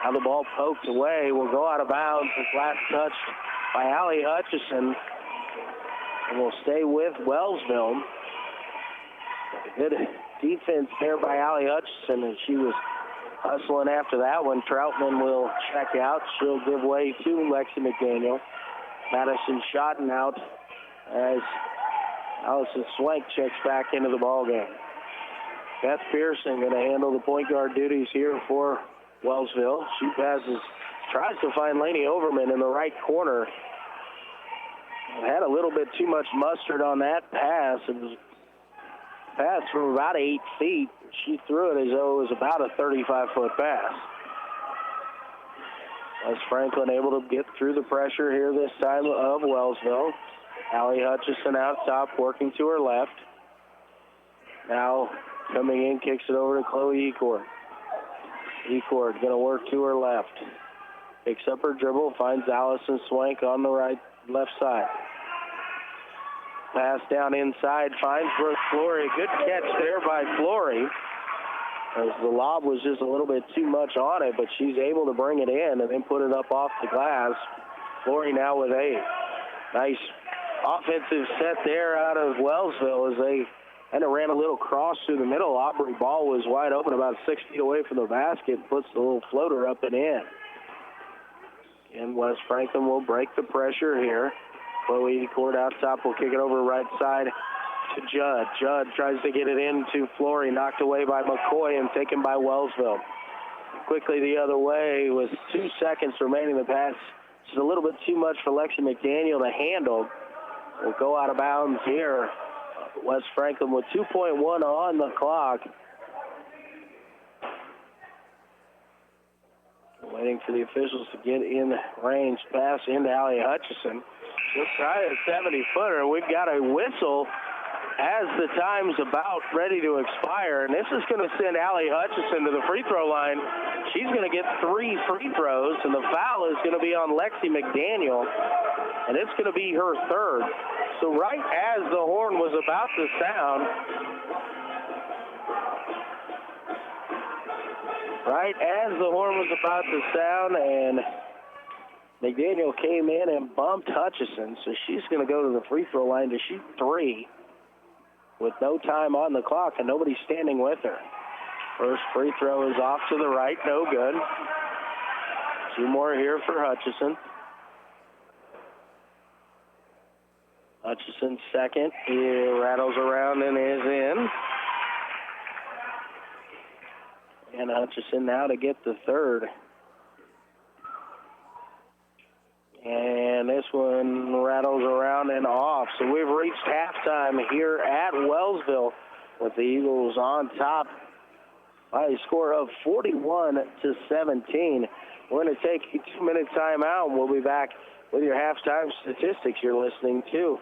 Now the ball poked away. Will go out of bounds. It's last touched by Allie Hutchison. And will stay with Wellsville. Good defense there by Allie Hutchison, and she was hustling after that one. Troutman will check out. She'll give way to Lexi McDaniel. Madison Schotten out as Allison Swank checks back into the ballgame. Beth Pearson going to handle the point guard duties here for Wellsville. She passes, tries to find Lainey Overman in the right corner. Had a little bit too much mustard on that pass. It was a pass from about 8 feet. She threw it as though it was about a 35-foot pass. West Franklin able to get through the pressure here this time of Wellsville. Allie Hutchison out top, working to her left. Now coming in, kicks it over to Chloe Ecord. Ecord going to work to her left. Picks up her dribble, finds Allison Swank on the left side. Pass down inside, finds Brooke Flory. Good catch there by Flory, as the lob was just a little bit too much on it, but she's able to bring it in and then put it up off the glass. Flory now with a nice offensive set there out of Wellsville as they kind of ran a little cross through the middle. Aubrey Ball was wide open about 6 feet away from the basket, puts the little floater up and in. And West Franklin will break the pressure here. Chloe Ecord out top will kick it over right side to Judd. Judd tries to get it into Flory, knocked away by McCoy and taken by Wellsville. Quickly the other way with 2 seconds remaining. The pass is a little bit too much for Lexi McDaniel to handle. Will go out of bounds here. West Franklin with 2.1 on the clock. Waiting for the officials to get in range. Pass into Allie Hutchison. We'll try a 70-footer. We've got a whistle as the time's about ready to expire, and this is going to send Allie Hutchison to the free throw line. She's going to get 3 free throws, and the foul is going to be on Lexi McDaniel, and it's going to be her third. So right as the horn was about to sound, and McDaniel came in and bumped Hutchison, so she's going to go to the free throw line to shoot 3 with no time on the clock and nobody standing with her. First free throw is off to the right, no good. 2 more here for Hutchison. Hutchison second, he rattles around and is in. And Hutchison now to get the third. And this one rattles around and off. So we've reached halftime here at Wellsville with the Eagles on top by a score of 41-17. We're going to take a 2-minute timeout, and we'll be back with your halftime statistics. You're listening to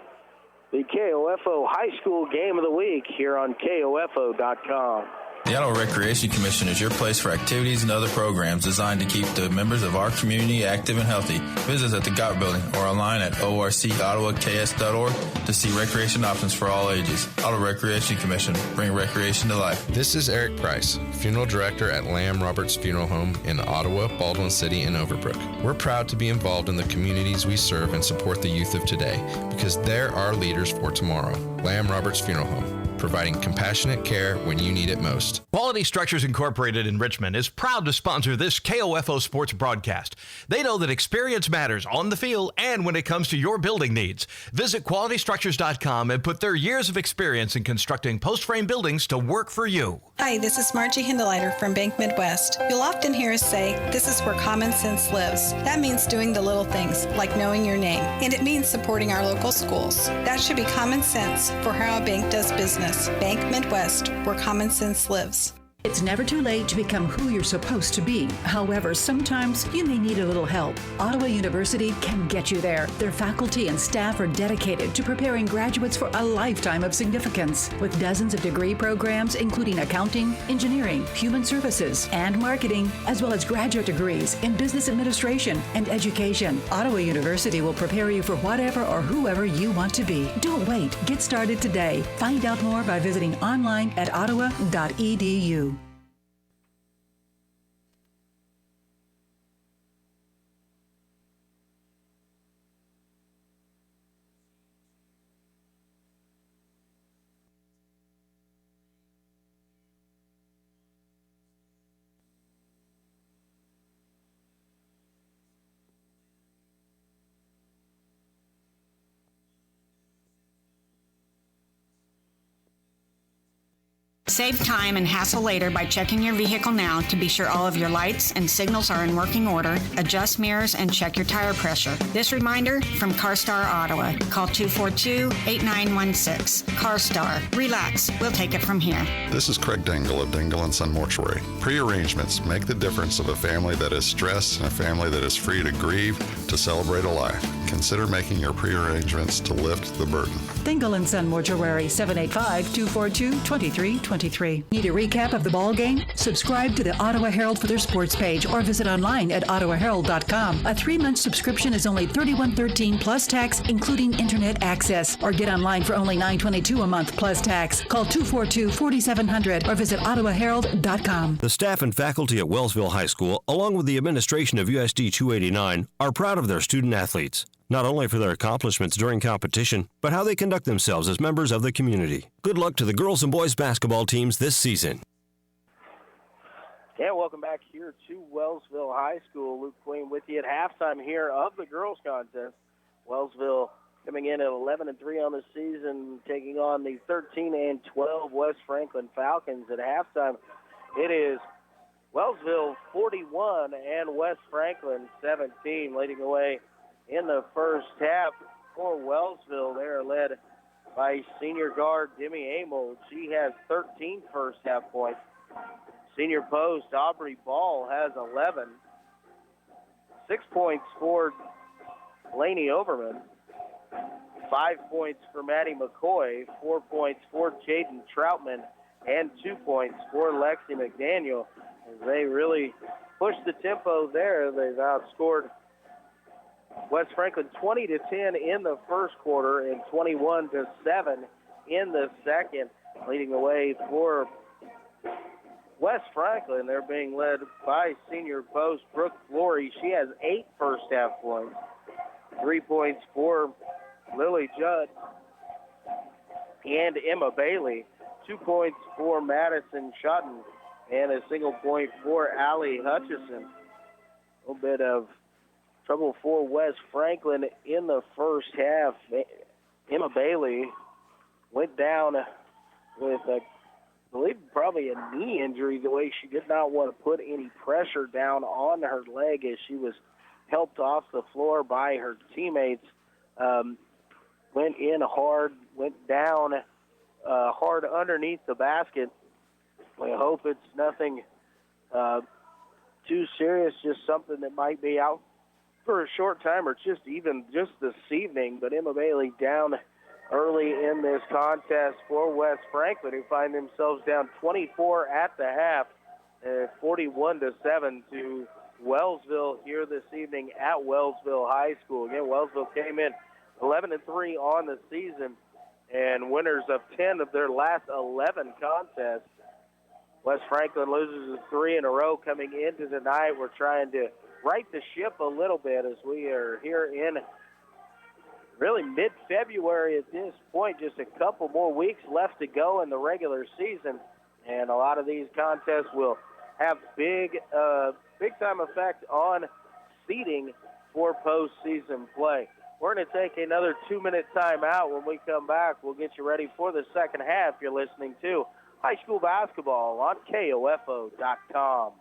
the KOFO High School Game of the Week here on KOFO.com. The Ottawa Recreation Commission is your place for activities and other programs designed to keep the members of our community active and healthy. Visit us at the GOT building or online at orcottawaks.org to see recreation options for all ages. Ottawa Recreation Commission, bring recreation to life. This is Eric Price, funeral director at Lamb Roberts Funeral Home in Ottawa, Baldwin City, and Overbrook. We're proud to be involved in the communities we serve and support the youth of today because they're our leaders for tomorrow. Lamb Roberts Funeral Home, providing compassionate care when you need it most. Quality Structures Incorporated in Richmond is proud to sponsor this KOFO sports broadcast. They know that experience matters on the field and when it comes to your building needs. Visit qualitystructures.com and put their years of experience in constructing post-frame buildings to work for you. Hi, this is Margie Hindeleiter from Bank Midwest. You'll often hear us say, this is where common sense lives. That means doing the little things, like knowing your name. And it means supporting our local schools. That should be common sense for how a bank does business. Bank Midwest, where common sense lives. It's never too late to become who you're supposed to be. However, sometimes you may need a little help. Ottawa University can get you there. Their faculty and staff are dedicated to preparing graduates for a lifetime of significance. With dozens of degree programs, including accounting, engineering, human services, and marketing, as well as graduate degrees in business administration and education, Ottawa University will prepare you for whatever or whoever you want to be. Don't wait. Get started today. Find out more by visiting online at ottawa.edu. Save time and hassle later by checking your vehicle now to be sure all of your lights and signals are in working order, adjust mirrors, and check your tire pressure. This reminder from CarStar Ottawa. Call 242-8916. CarStar. Relax. We'll take it from here. This is Craig Dingle of Dingle & Son Mortuary. Pre-arrangements make the difference of a family that is stressed and a family that is free to grieve, to celebrate a life. Consider making your pre-arrangements to lift the burden. Dingle & Son Mortuary, 785-242-2323. Need a recap of the ball game? Subscribe to the Ottawa Herald for their sports page or visit online at ottawaherald.com. A 3-month subscription is only $31.13 plus tax, including internet access. Or get online for only $9.22 a month plus tax. Call 242-4700 or visit ottawaherald.com. The staff and faculty at Wellsville High School, along with the administration of USD 289, are proud of their student athletes. Not only for their accomplishments during competition, but how they conduct themselves as members of the community. Good luck to the girls and boys basketball teams this season. Yeah, welcome back here to Wellsville High School. Luke Queen with you at halftime here of the girls contest. Wellsville coming in at 11-3 on the season, taking on the 13-12 West Franklin Falcons at halftime. It is Wellsville 41 and West Franklin 17, leading away in the first half for Wellsville. They are led by senior guard Demi Amel. She has 13 first half points. Senior post Aubrey Ball has 11. 6 points for Lainey Overman. 5 points for Maddie McCoy. 4 points for Jaden Troutman. And 2 points for Lexi McDaniel. As they really push the tempo there, they've outscored West Franklin 20-10 in the first quarter and 21-7 in the second. Leading the way for West Franklin, they're being led by senior post Brooke Flory. She has 8 first half points. 3 points for Lily Judd and Emma Bailey. 2 points for Madison Shutton and a single point for Allie Hutchison. A little bit of trouble for West Franklin in the first half. Emma Bailey went down with, I believe, probably a knee injury, the way she did not want to put any pressure down on her leg as she was helped off the floor by her teammates. Went in hard, went down hard underneath the basket. We hope it's nothing too serious, just something that might be out for a short time or just this evening. But Emma Bailey down early in this contest for West Franklin, who find themselves down 24 at the half, 41-7 to Wellsville here this evening at Wellsville High School. Again, Wellsville came in 11-3 on the season and winners of 10 of their last 11 contests. West Franklin loses 3 in a row coming into tonight. We're trying to right the ship a little bit as we are here in really mid-February at this point. Just a couple more weeks left to go in the regular season, and a lot of these contests will have big-time effect on seeding for postseason play. We're going to take another 2-minute timeout. When we come back, we'll get you ready for the second half. You're listening to High School Basketball on KOFO.com.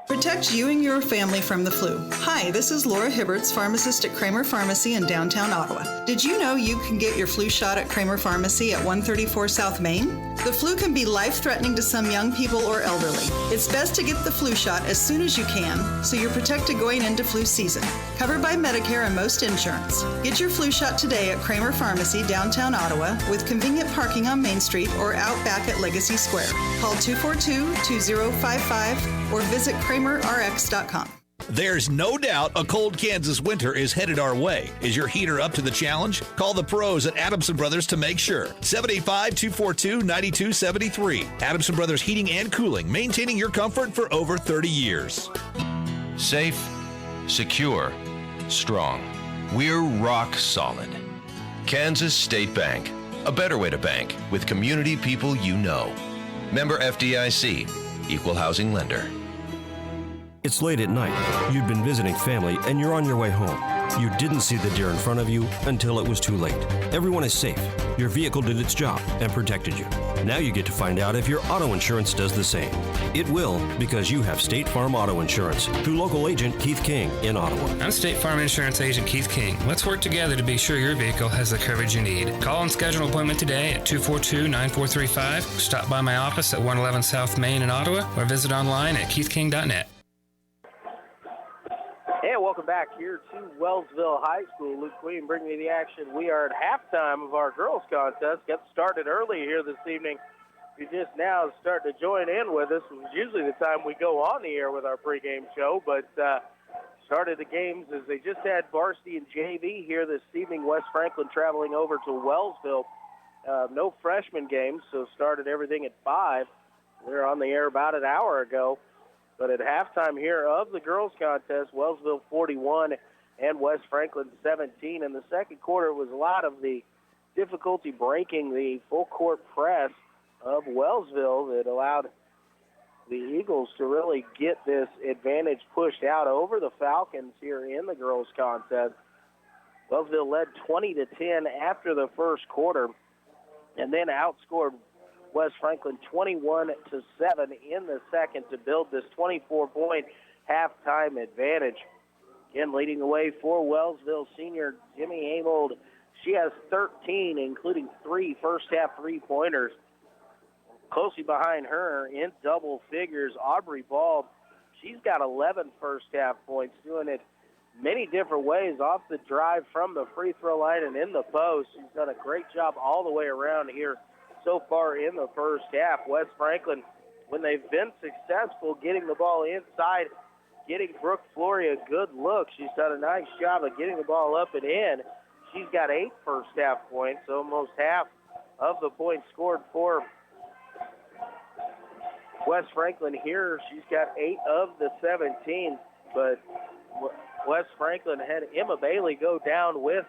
Protect you and your family from the flu. Hi, this is Laura Hibberts, pharmacist at Kramer Pharmacy in downtown Ottawa. Did you know you can get your flu shot at Kramer Pharmacy at 134 South Main? The flu can be life-threatening to some young people or elderly. It's best to get the flu shot as soon as you can so you're protected going into flu season. Covered by Medicare and most insurance. Get your flu shot today at Kramer Pharmacy, downtown Ottawa, with convenient parking on Main Street or out back at Legacy Square. Call 242-2055 or visit KramerRx.com. There's no doubt a cold Kansas winter is headed our way. Is your heater up to the challenge? Call the pros at Adamson Brothers to make sure. 785-242-9273. Adamson Brothers Heating and Cooling, maintaining your comfort for over 30 years. Safe, secure, strong. We're rock solid. Kansas State Bank, a better way to bank with community people you know. Member FDIC, equal housing lender. It's late at night. You'd been visiting family and you're on your way home. You didn't see the deer in front of you until it was too late. Everyone is safe. Your vehicle did its job and protected you. Now you get to find out if your auto insurance does the same. It will, because you have State Farm Auto Insurance through local agent Keith King in Ottawa. I'm State Farm Insurance Agent Keith King. Let's work together to be sure your vehicle has the coverage you need. Call and schedule an appointment today at 242-9435. Stop by my office at 111 South Main in Ottawa or visit online at keithking.net. And welcome back here to Wellsville High School. Luke Queen bringing you the action. We are at halftime of our girls contest. Got started early here this evening. If you just now starting to join in with us, it's usually the time we go on the air with our pregame show, but started the games as they just had varsity and JV here this evening. West Franklin traveling over to Wellsville. No freshman games, so started everything at 5. We were on the air about an hour ago. But at halftime here of the girls' contest, Wellsville 41 and West Franklin 17. In the second quarter, it was a lot of the difficulty breaking the full-court press of Wellsville that allowed the Eagles to really get this advantage pushed out over the Falcons here in the girls' contest. Wellsville led 20-10 after the first quarter and then outscored West Franklin 21-7 in the second to build this 24-point halftime advantage. Again, leading the way for Wellsville senior Jimmy Amold. She has 13, including 3 first-half three-pointers. Closely behind her in double figures, Aubrey Ball. She's got 11 first-half points, doing it many different ways off the drive from the free throw line and in the post. She's done a great job all the way around here so far in the first half. West Franklin, when they've been successful getting the ball inside, getting Brooke Flory a good look, she's done a nice job of getting the ball up and in. She's got 8 first-half points, almost half of the points scored for West Franklin here. She's got 8 of the 17, but West Franklin had Emma Bailey go down with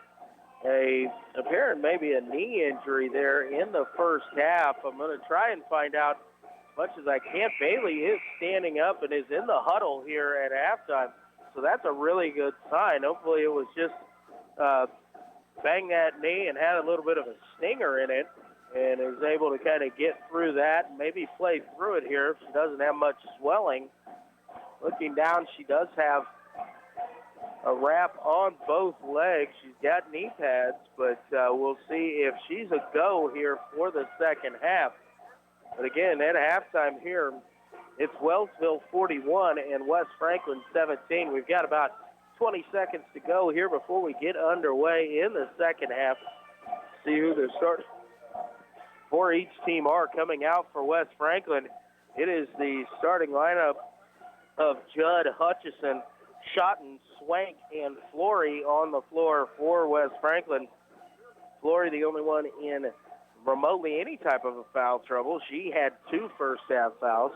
apparent maybe a knee injury there in the first half. I'm going to try and find out as much as I can. Bailey is standing up and is in the huddle here at halftime, so that's a really good sign. Hopefully it was just bang that knee and had a little bit of a stinger in it and is able to kind of get through that and maybe play through it here if she doesn't have much swelling. Looking down, she does have a wrap on both legs. She's got knee pads, but we'll see if she's a go here for the second half. But again, at halftime here, it's Wellsville 41 and West Franklin 17. We've got about 20 seconds to go here before we get underway in the second half. see who the start for each team are coming out for West Franklin. It is the starting lineup of Judd, Hutchison, Schotten, Swank, and Flory on the floor for West Franklin. Flory, the only one in remotely any type of a foul trouble. She had 2 first-half fouls.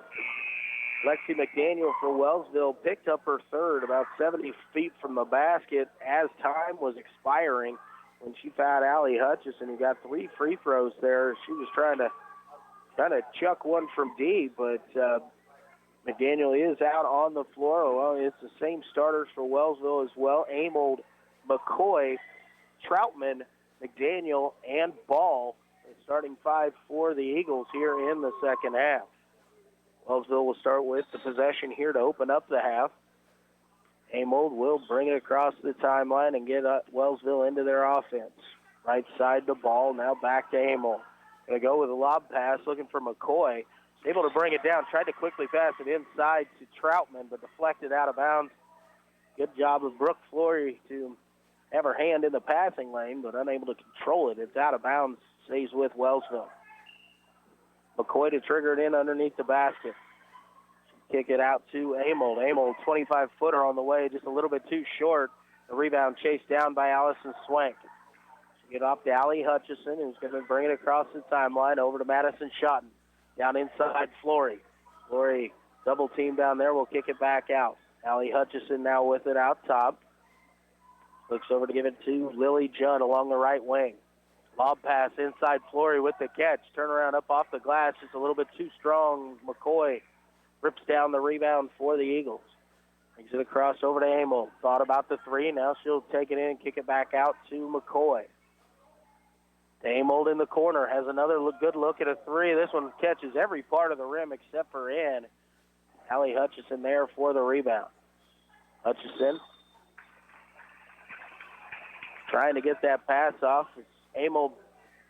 Lexi McDaniel for Wellsville picked up her third about 70 feet from the basket as time was expiring when she fouled Allie Hutchison, who got 3 free throws there. She was trying to chuck one from deep, but McDaniel is out on the floor. Well, it's the same starters for Wellsville as well. Amold, McCoy, Troutman, McDaniel, and Ball. The starting 5 for the Eagles here in the second half. Wellsville will start with the possession here to open up the half. Amold will bring it across the timeline and get Wellsville into their offense. Right side to Ball, now back to Amold. Going to go with a lob pass, looking for McCoy. Able to bring it down, tried to quickly pass it inside to Troutman, but deflected out of bounds. Good job of Brooke Flory to have her hand in the passing lane, but unable to control it. It's out of bounds, stays with Wellsville. McCoy to trigger it in underneath the basket. Kick it out to Amold. Amold, 25-footer on the way, just a little bit too short. The rebound chased down by Allison Swank. She get off to Allie Hutchison, who's going to bring it across the timeline over to Madison Schotten. Down inside Flory. Flory double team down there. Will kick it back out. Allie Hutchison now with it out top. Looks over to give it to Lily Judd along the right wing. Lob pass inside Flory with the catch. Turnaround up off the glass. Just a little bit too strong. McCoy rips down the rebound for the Eagles. Brings it across over to Amo. Thought about the 3. Now she'll take it in and kick it back out to McCoy. Amold in the corner has another good look at a 3. This one catches every part of the rim except for in. Allie Hutchison there for the rebound. Hutchison trying to get that pass off. Amold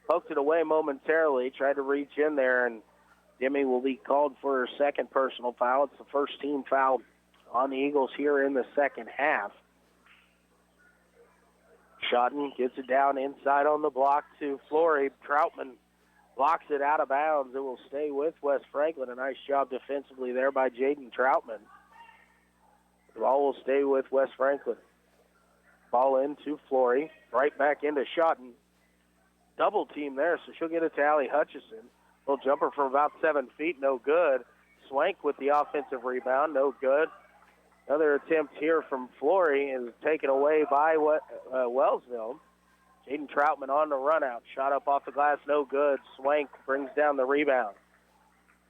poked it away momentarily, tried to reach in there, and Demi will be called for her second personal foul. It's the first team foul on the Eagles here in the second half. Schotten gets it down inside on the block to Flory. Troutman blocks it out of bounds. It will stay with West Franklin. A nice job defensively there by Jaden Troutman. The ball will stay with West Franklin. Ball into Flory. Right back into Schotten. Double team there, so she'll get it to Allie Hutchison. Little jumper from about 7 feet, no good. Swank with the offensive rebound, no good. Another attempt here from Flory is taken away by Wellsville. Jaden Troutman on the run out. Shot up off the glass, no good. Swank brings down the rebound.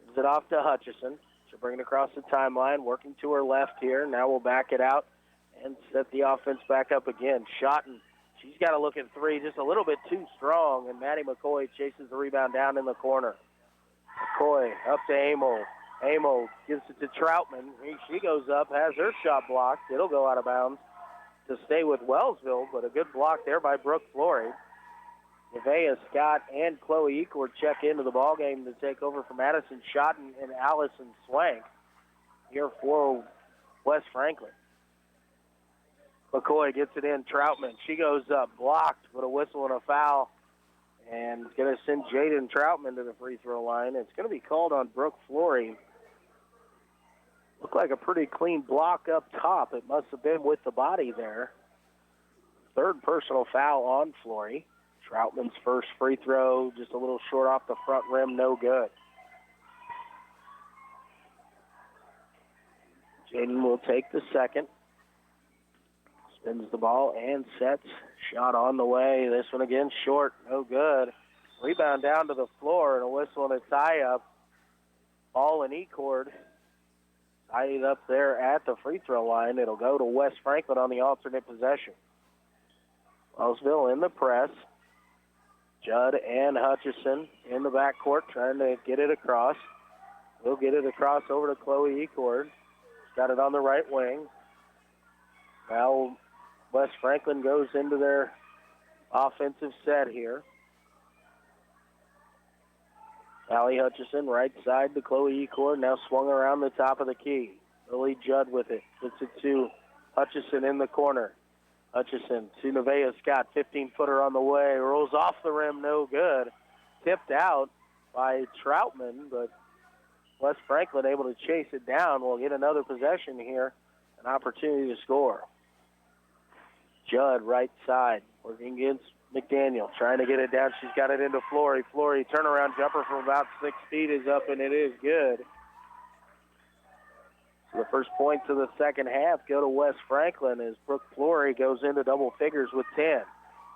Gives it off to Hutchison. She'll bring it across the timeline, working to her left here. Now we'll back it out and set the offense back up again. Schotten, she's got to look at 3, just a little bit too strong, and Maddie McCoy chases the rebound down in the corner. McCoy up to Amo. Amo gives it to Troutman. She goes up, has her shot blocked. It'll go out of bounds to stay with Wellsville, but a good block there by Brooke Flory. Nevaeh Scott and Chloe Ecord check into the ballgame to take over from Madison Schotten and Allison Swank here for West Franklin. McCoy gets it in. Troutman, she goes up, blocked with a whistle and a foul, and it's going to send Jaden Troutman to the free throw line. It's going to be called on Brooke Flory. Looked like a pretty clean block up top. It must have been with the body there. Third personal foul on Flory. Troutman's first free throw, just a little short off the front rim, no good. Jaden will take the second. Spins the ball and sets. Shot on the way. This one again short, no good. Rebound down to the floor and a whistle and a tie-up. Ball and Ecord tied up there at the free throw line. It'll go to West Franklin on the alternate possession. Wellsville in the press. Judd and Hutchison in the backcourt trying to get it across. We'll get it across over to Chloe Ecord. Got it on the right wing. Now West Franklin goes into their offensive set here. Allie Hutchison, right side to Chloe Ecord, now swung around the top of the key. Lily Judd with it. Puts it to Hutchison in the corner. Hutchison to Nevaeh Scott, 15-footer on the way, rolls off the rim, no good. Tipped out by Troutman, but Wes Franklin able to chase it down. We'll get another possession here, an opportunity to score. Judd, right side, working against McDaniel, trying to get it down. She's got it into Flory. Flory, turnaround jumper from about 6 feet is up, and it is good. So the first points of the second half go to Wes Franklin as Brooke Flory goes into double figures with 10.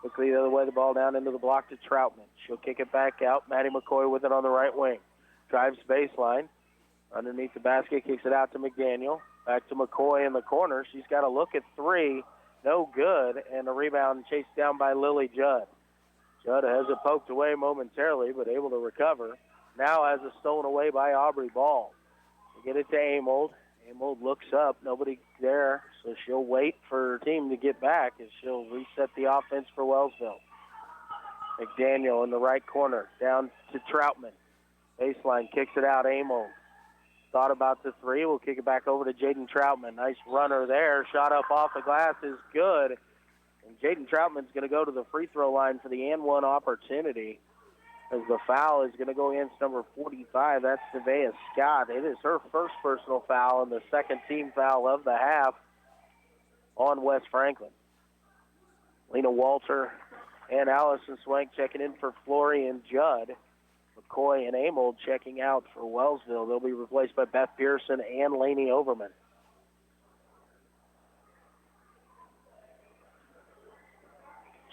Quickly the other way, the ball down into the block to Troutman. She'll kick it back out. Maddie McCoy with it on the right wing. Drives baseline. Underneath the basket, kicks it out to McDaniel. Back to McCoy in the corner. She's got a look at three. No good. And a rebound chased down by Lily Judd. Judd has it poked away momentarily, but able to recover. Now has it stolen away by Aubrey Ball. They get it to Amold. Amold looks up. Nobody there, so she'll wait for her team to get back as she'll reset the offense for Wellsville. McDaniel in the right corner, down to Troutman. Baseline, kicks it out, Amold. Thought about the three. We'll kick it back over to Jaden Troutman. Nice runner there. Shot up off the glass is good. And Jaden Troutman's going to go to the free throw line for the and one opportunity as the foul is going to go against number 45. That's Nevaeh Scott. It is her first personal foul and the second team foul of the half on Wes Franklin. Lena Walter and Allison Swank checking in for Flory and Judd. McCoy and Amold checking out for Wellsville. They'll be replaced by Beth Pearson and Lainey Overman.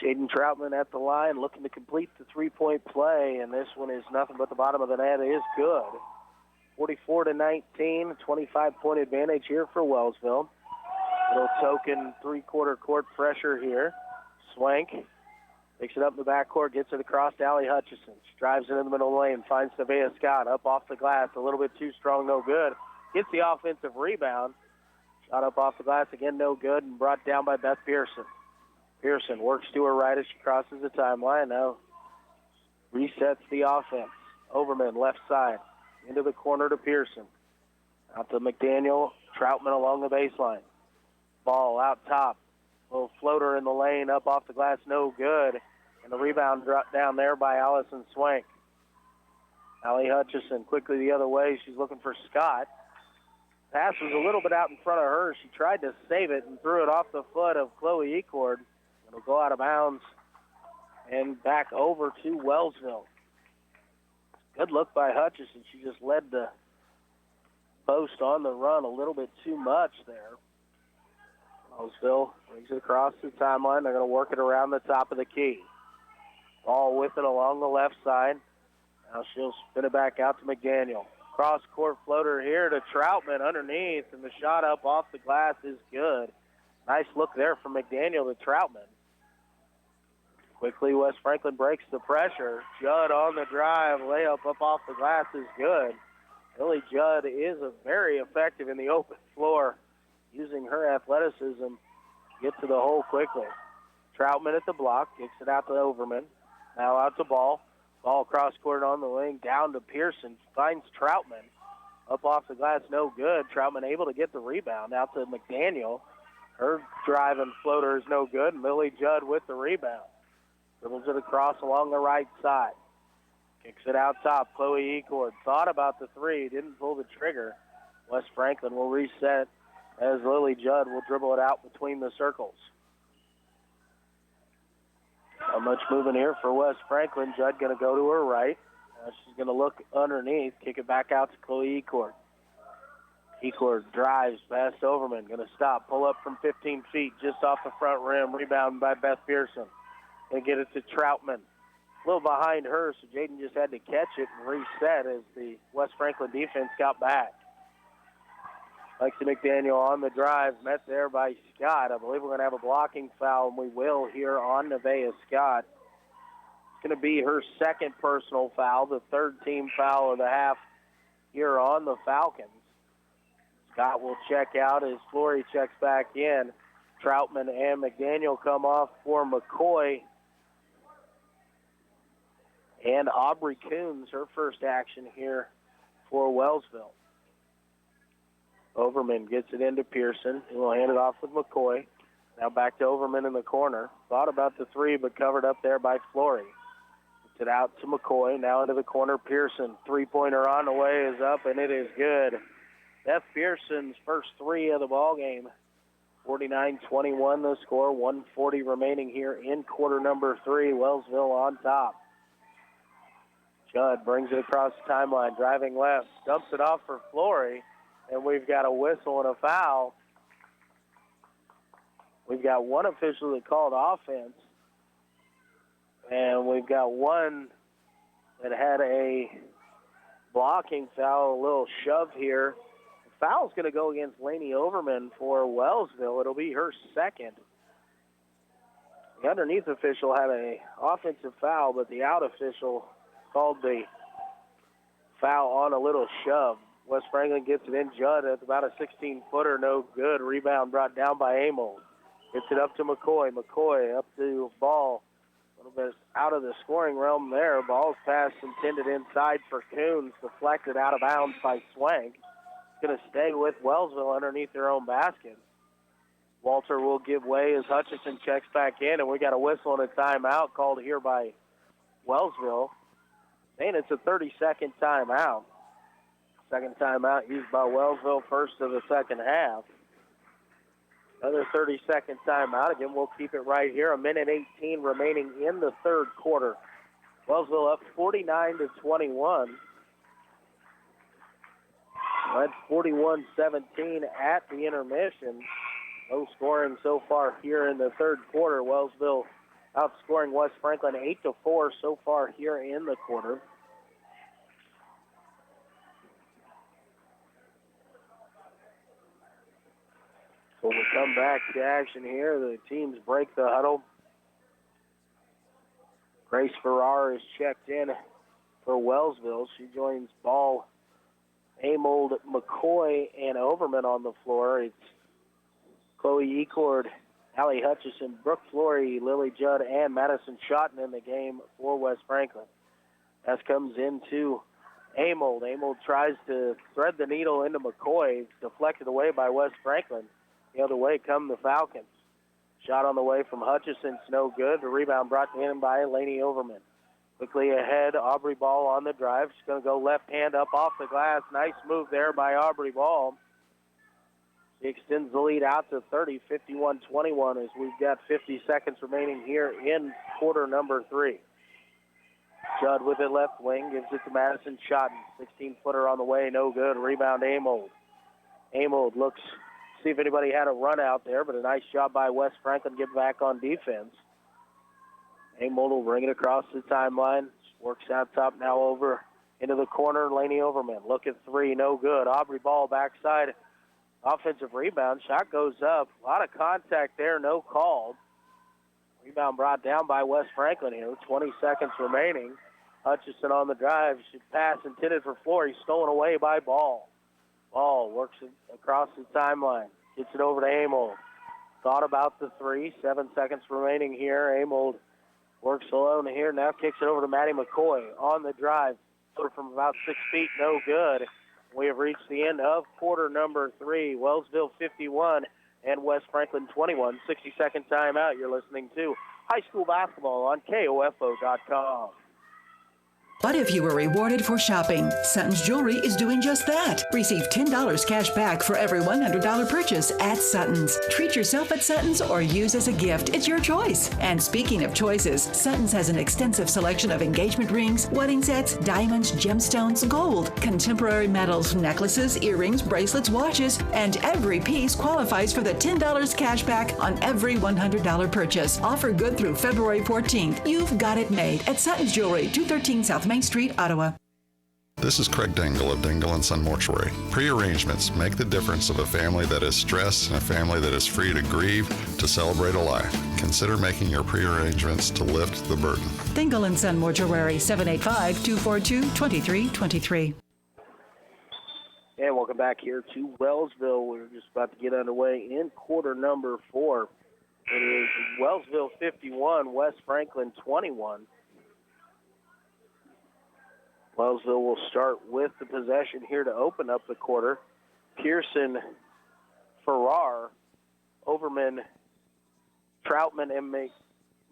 Jaden Troutman at the line looking to complete the three-point play, and this one is nothing but the bottom of the net. It is good. 44-19, 25-point advantage here for Wellsville. Little token three-quarter court pressure here. Swank picks it up in the backcourt, gets it across to Allie Hutchison. She drives into the middle of the lane, finds Nevaeh Scott up off the glass, a little bit too strong, no good. Gets the offensive rebound. Shot up off the glass again, no good, and brought down by Beth Pearson. Pearson works to her right as she crosses the timeline. Now resets the offense. Overman left side into the corner to Pearson. Out to McDaniel. Troutman along the baseline. Ball out top. Little floater in the lane, up off the glass, no good. And the rebound dropped down there by Allison Swank. Allie Hutchison quickly the other way. She's looking for Scott. Pass was a little bit out in front of her. She tried to save it and threw it off the foot of Chloe Ecord. It'll go out of bounds and back over to Wellsville. Good look by Hutchison. She just led the post on the run a little bit too much there. Wellsville brings it across the timeline. They're going to work it around the top of the key. Ball with it along the left side. Now she'll spin it back out to McDaniel. Cross-court floater here to Troutman underneath, and the shot up off the glass is good. Nice look there from McDaniel to Troutman. Quickly, Wes Franklin breaks the pressure. Judd on the drive. Layup up off the glass is good. Lily Judd is very effective in the open floor, using her athleticism to get to the hole quickly. Troutman at the block, kicks it out to Overman. Now out to Ball. Ball cross-court on the wing, down to Pearson. Finds Troutman. Up off the glass, no good. Troutman able to get the rebound. Out to McDaniel. Her drive and floater is no good. Lily Judd with the rebound. Dribbles it across along the right side. Kicks it out top. Chloe Ecord thought about the three, didn't pull the trigger. Wes Franklin will reset as Lily Judd will dribble it out between the circles. Not much moving here for Wes Franklin. Judd going to go to her right. She's going to look underneath, kick it back out to Chloe Ecord. Ecord drives past Overman, going to stop, pull up from 15 feet just off the front rim, rebounded by Beth Pearson. Going to get it to Troutman. A little behind her, so Jaden just had to catch it and reset as the West Franklin defense got back. Lexi McDaniel on the drive, met there by Scott. I believe we're going to have a blocking foul, and we will here on Nevaeh Scott. It's going to be her second personal foul, the third team foul of the half here on the Falcons. Scott will check out as Flory checks back in. Troutman and McDaniel come off for McCoy. And Aubrey Coons, her first action here for Wellsville. Overman gets it into Pearson. He will hand it off with McCoy. Now back to Overman in the corner. Thought about the three, but covered up there by Flory. Puts it out to McCoy. Now into the corner. Pearson. Three-pointer on the way is up, and it is good. Beth Pearson's first three of the ball game. 49-21 the score. 1:40 remaining here in quarter number 3. Wellsville on top. Judd brings it across the timeline, driving left, dumps it off for Flory, and we've got a whistle and a foul. We've got one official that called offense, and we've got one that had a blocking foul, a little shove here. The foul's going to go against Lainey Overman for Wellsville. It'll be her second. The underneath official had an offensive foul, but the out official called the foul on a little shove. West Franklin gets it in. Judd at about a 16-footer, no good. Rebound brought down by Amos. Gets it up to McCoy. McCoy up to Ball. A little bit out of the scoring realm there. Ball's pass intended inside for Coons. Deflected out of bounds by Swank. Going to stay with Wellsville underneath their own basket. Walter will give way as Hutchison checks back in, and we got a whistle and a timeout called here by Wellsville. And it's a 30-second timeout. Second timeout used by Wellsville, first of the second half. Another 30-second timeout. Again, we'll keep it right here. 1:18 remaining in the third quarter. Wellsville up 49-21. Led 41-17 at the intermission. No scoring so far here in the third quarter. Wellsville outscoring West Franklin 8-4 so far here in the quarter. So we come back to action here. The teams break the huddle. Grace Farrar is checked in for Wellsville. She joins Ball, Amold, McCoy, and Overman on the floor. It's Chloe Ecord, Allie Hutchison, Brooke Flory, Lily Judd, and Madison Schotten in the game for West Franklin. As comes into Amold. Amold tries to thread the needle into McCoy. It's deflected away by West Franklin. The other way come the Falcons. Shot on the way from Hutchison. It's no good. The rebound brought in by Lainey Overman. Quickly ahead, Aubrey Ball on the drive. She's going to go left hand up off the glass. Nice move there by Aubrey Ball. She extends the lead out to 30, 51-21 as we've got 50 seconds remaining here in quarter number 3. Judd with it left wing, gives it to Madison Schotten. 16-footer on the way, no good. Rebound Amold. Amold looks, see if anybody had a run out there, but a nice job by West Franklin, get back on defense. Amold will bring it across the timeline. Works out top now over into the corner. Lainey Overman. Look at three. No good. Aubrey Ball backside. Offensive rebound. Shot goes up. A lot of contact there. No called. Rebound brought down by West Franklin here. 20 seconds remaining. Hutchison on the drive. Should pass intended for Flory. Stolen away by Ball. Ball works it across the timeline. Gets it over to Amold. Thought about the three. 7 seconds remaining here. Amold works alone here. Now kicks it over to Maddie McCoy on the drive. From about 6 feet, no good. We have reached the end of quarter number 3. Wellsville 51 and West Franklin 21. 60-second timeout. You're listening to high school basketball on KOFO.com. What if you were rewarded for shopping? Sutton's Jewelry is doing just that. Receive $10 cash back for every $100 purchase at Sutton's. Treat yourself at Sutton's or use as a gift. It's your choice. And speaking of choices, Sutton's has an extensive selection of engagement rings, wedding sets, diamonds, gemstones, gold, contemporary metals, necklaces, earrings, bracelets, watches, and every piece qualifies for the $10 cash back on every $100 purchase. Offer good through February 14th. You've got it made at Sutton's Jewelry, 213 South Main Street, Ottawa. This is Craig Dingle of Dingle & Son Mortuary. Pre-arrangements make the difference of a family that is stressed and a family that is free to grieve, to celebrate a life. Consider making your pre-arrangements to lift the burden. Dingle & Son Mortuary, 785-242-2323. And welcome back here to Wellsville. We're just about to get underway in quarter number 4. It is Wellsville 51, West Franklin 21. Wellsville will start with the possession here to open up the quarter. Pearson, Farrar, Overman, Troutman and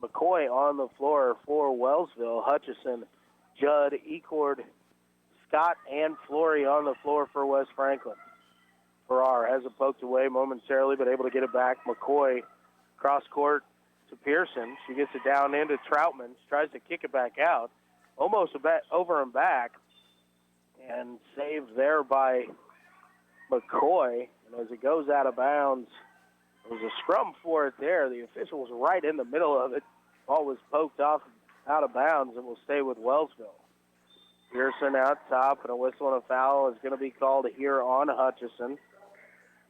McCoy on the floor for Wellsville. Hutchison, Judd, Ecord, Scott, and Flory on the floor for West Franklin. Farrar has it poked away momentarily, but able to get it back. McCoy cross court to Pearson. She gets it down into Troutman. She tries to kick it back out. Almost over and back. And saved there by McCoy. And as it goes out of bounds, there was a scrum for it there. The official was right in the middle of it. Ball was poked off out of bounds and will stay with Wellsville. Pearson out top, and a whistle and a foul is going to be called here on Hutchison.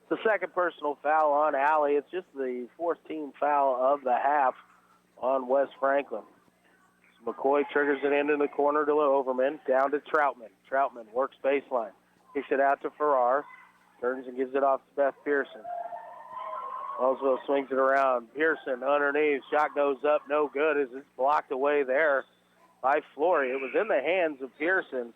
The second personal foul on Alley. It's just the 14th foul of the half on West Franklin. So McCoy triggers it into the corner to Overman, down to Troutman. Troutman works baseline. Kicks it out to Farrar. Turns and gives it off to Beth Pearson. Wellsville swings it around. Pearson underneath. Shot goes up. No good as it's blocked away there by Flory. It was in the hands of Pearson.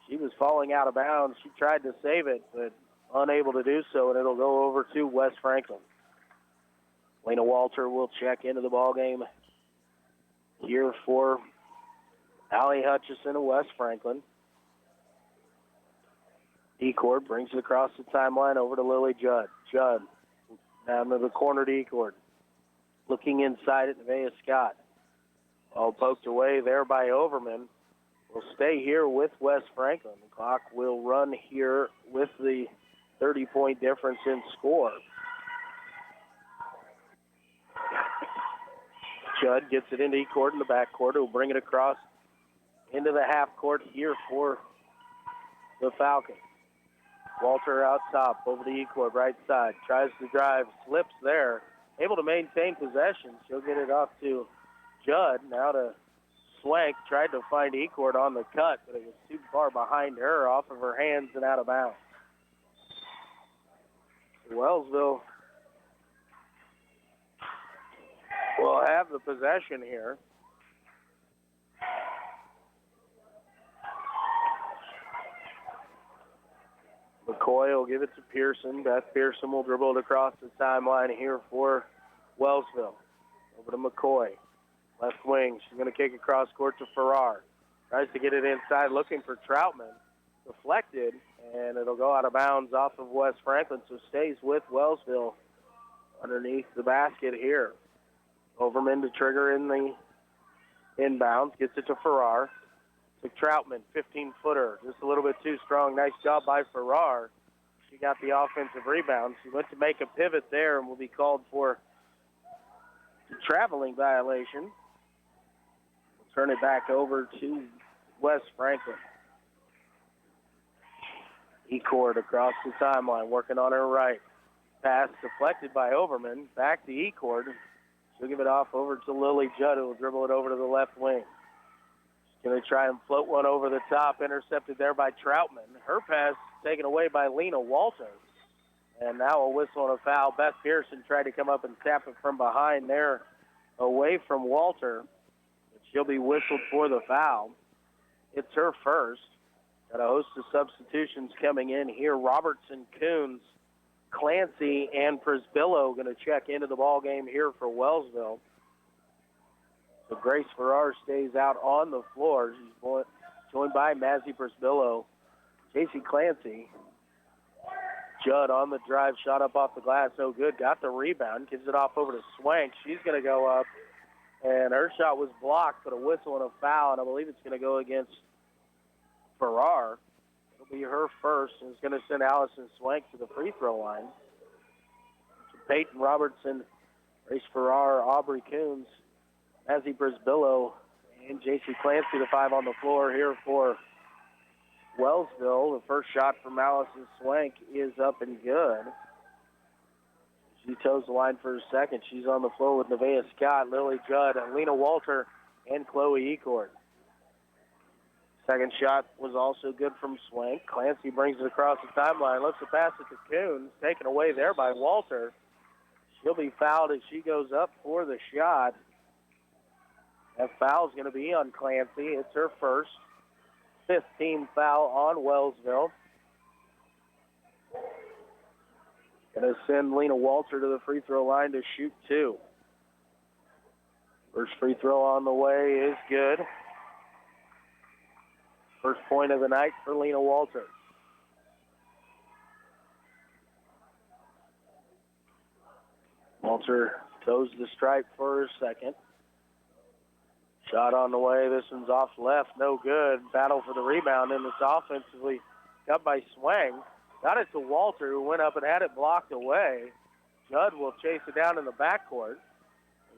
She was falling out of bounds. She tried to save it, but unable to do so, and it'll go over to West Franklin. Lena Walter will check into the ballgame here for Allie Hutchison of West Franklin. Ecord brings it across the timeline over to Lily Judd. Judd down to the corner to Ecord. Looking inside at Nevaeh Scott. All poked away there by Overman. Will stay here with West Franklin. The clock will run here with the 30-point difference in score. Judd gets it into Ecord in the backcourt. He'll bring it across into the half court here for the Falcons. Walter out top, over to Ecord, right side. Tries to drive, slips there. Able to maintain possession. She'll get it off to Judd. Now to Swank. Tried to find Ecord on the cut, but it was too far behind her, off of her hands and out of bounds. Wellsville will have the possession here. McCoy will give it to Pearson. Beth Pearson will dribble it across the timeline here for Wellsville. Over to McCoy. Left wing. She's going to kick across court to Farrar. Tries to get it inside, looking for Troutman. Deflected, and it'll go out of bounds off of West Franklin, so stays with Wellsville underneath the basket here. Overman to trigger in the inbounds. Gets it to Farrar. To Troutman, 15-footer, just a little bit too strong. Nice job by Farrar. She got the offensive rebound. She went to make a pivot there and will be called for a traveling violation. We'll turn it back over to West Franklin. Ecord across the timeline, working on her right. Pass deflected by Overman. Back to Ecord. She'll give it off over to Lily Judd, who will dribble it over to the left wing. Going to try and float one over the top, intercepted there by Troutman. Her pass taken away by Lena Walter. And now a whistle and a foul. Beth Pearson tried to come up and tap it from behind there, away from Walter. But she'll be whistled for the foul. It's her first. Got a host of substitutions coming in here. Robertson, Coons, Clancy, and Prisbillo going to check into the ball game here for Wellsville. So Grace Farrar stays out on the floor. She's joined by Mazzy Prisbillo, J.C. Clancy. Judd on the drive, shot up off the glass, no good. Got the rebound, gives it off over to Swank. She's going to go up, and her shot was blocked, but a whistle and a foul, and I believe it's going to go against Farrar. It'll be her first, and it's going to send Allison Swank to the free throw line. So Peyton Robertson, Grace Farrar, Aubrey Coons, Mazzy Prisbillo, and J.C. Clancy, the five on the floor here for Wellsville. The first shot from Allison Swank is up and good. She toes the line for a second. She's on the floor with Nevaeh Scott, Lily Judd, Lena Walter, and Chloe Ecord. Second shot was also good from Swank. Clancy brings it across the timeline, looks to pass it to Coons, taken away there by Walter. She'll be fouled as she goes up for the shot. That foul's going to be on Clancy. It's her first. 15th foul on Wellsville. Going to send Lena Walter to the free throw line to shoot two. First free throw on the way is good. First point of the night for Lena Walter. Walter goes to the stripe for her second. Shot on the way. This one's off left. No good. Battle for the rebound, and it's offensively got by Swang. Got it to Walter, who went up and had it blocked away. Judd will chase it down in the backcourt.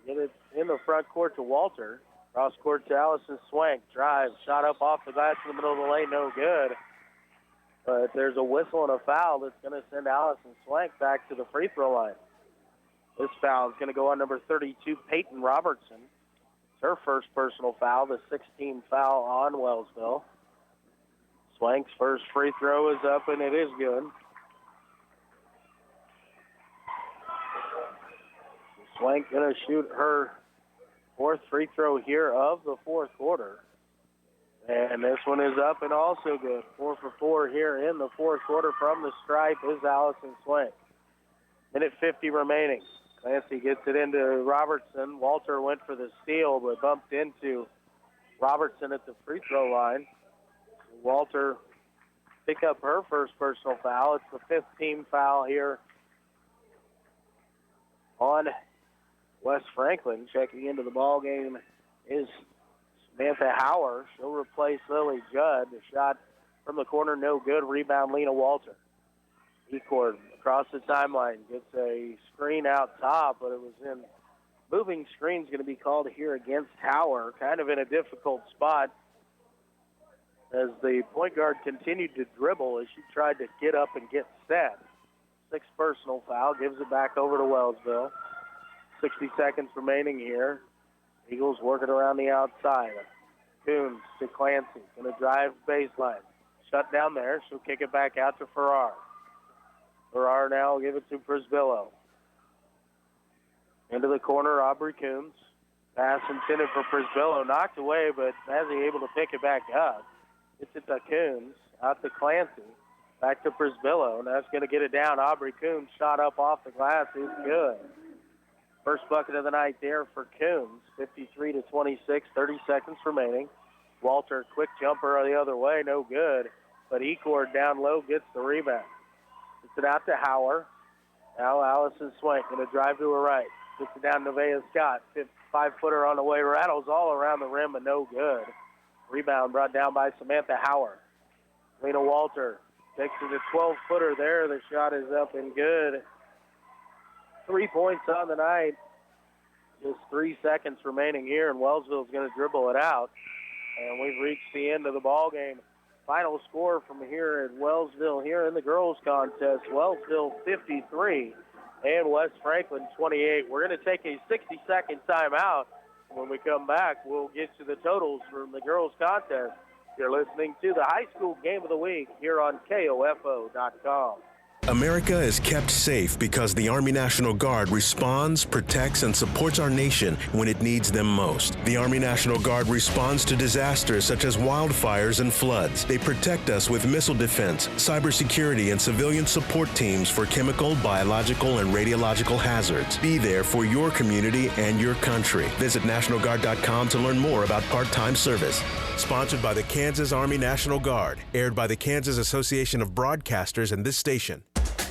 Get it in the front court to Walter. Cross court to Allison Swank. Drive. Shot up off the glass in the middle of the lane. No good. But there's a whistle and a foul that's going to send Allison Swank back to the free throw line. This foul is going to go on number 32, Peyton Robertson. It's her first personal foul, the 16th foul on Wellsville. Swank's first free throw is up, and it is good. Swank going to shoot her fourth free throw here of the fourth quarter. And this one is up and also good. 4 for 4 here in the fourth quarter from the stripe is Allison Swank. Minute 50 remaining. Clancy gets it into Robertson. Walter went for the steal, but bumped into Robertson at the free throw line. Walter pick up her first personal foul. It's the 15th foul here on West Franklin. Checking into the ball game is Samantha Hauer. She'll replace Lily Judd. The shot from the corner, no good. Rebound, Lena Walter. Ecord across the timeline, gets a screen out top, but it was in. Moving screen's going to be called here against Hauer, kind of in a difficult spot as the point guard continued to dribble as she tried to get up and get set. 6th personal foul, gives it back over to Wellsville. 60 seconds remaining here. Eagles working around the outside. Coons to Clancy, going to drive baseline. Shut down there, she'll kick it back out to Farrar. Farrar now will give it to Brisbillo. Into the corner, Aubrey Coombs. Pass intended for Brisbillo. Knocked away, but Mazzy able to pick it back up. Gets it to Coombs. Out to Clancy. Back to Brisbillo. Now it's going to get it down. Aubrey Coombs shot up off the glass. Is good. First bucket of the night there for Coombs. 53-26, 30 seconds remaining. Walter, quick jumper the other way. No good. But Ecord down low gets the rebound. Gets it out to Hauer. Now Allison Swank going to drive to her right. Gets it down to Nevaeh Scott. 5-footer on the way. Rattles all around the rim, but no good. Rebound brought down by Samantha Hauer. Lena Walter takes it to 12-footer there. The shot is up and good. 3 points on the night. Just 3 seconds remaining here, and Wellsville's going to dribble it out. And we've reached the end of the ball game. Final score from here at Wellsville here in the girls contest. Wellsville 53 and West Franklin 28. We're going to take a 60-second timeout. When we come back, we'll get to the totals from the girls contest. You're listening to the High School Game of the Week here on KOFO.com. America is kept safe because the Army National Guard responds, protects, and supports our nation when it needs them most. The Army National Guard responds to disasters such as wildfires and floods. They protect us with missile defense, cybersecurity, and civilian support teams for chemical, biological, and radiological hazards. Be there for your community and your country. Visit NationalGuard.com to learn more about part-time service. Sponsored by the Kansas Army National Guard. Aired by the Kansas Association of Broadcasters and this station.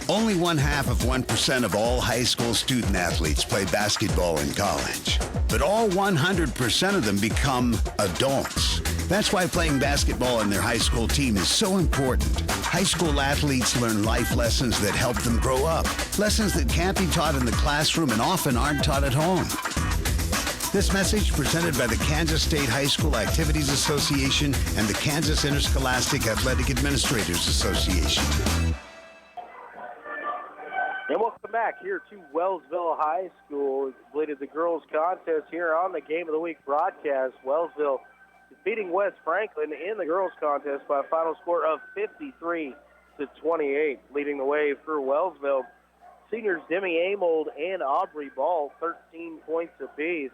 Only 0.5% of all high school student athletes play basketball in college. But all 100% of them become adults. That's why playing basketball in their high school team is so important. High school athletes learn life lessons that help them grow up. Lessons that can't be taught in the classroom and often aren't taught at home. This message presented by the Kansas State High School Activities Association and the Kansas Interscholastic Athletic Administrators Association. And welcome back here to Wellsville High School. We completed the girls' contest here on the Game of the Week broadcast. Wellsville defeating West Franklin in the girls' contest by a final score of 53-28. Leading the way through Wellsville, seniors Demi Amold and Aubrey Ball, 13 points apiece.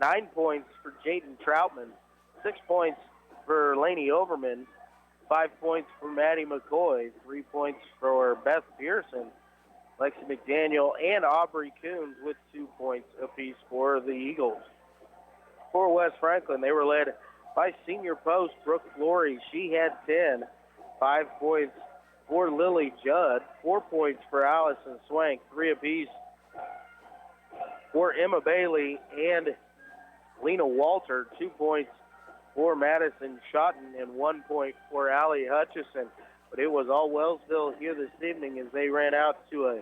9 points for Jaden Troutman, 6 points for Lainey Overman, 5 points for Maddie McCoy, 3 points for Beth Pearson, Lexi McDaniel, and Aubrey Coombs with 2 points apiece for the Eagles. for West Franklin. They were led by senior post Brooke Flory. She had 10. 5 points for Lily Judd. 4 points for Allison Swank. 3 apiece for Emma Bailey and Lena Walter. 2 points for Madison Schotten and 1 point for Allie Hutchison. But it was all Wellsville here this evening as they ran out to a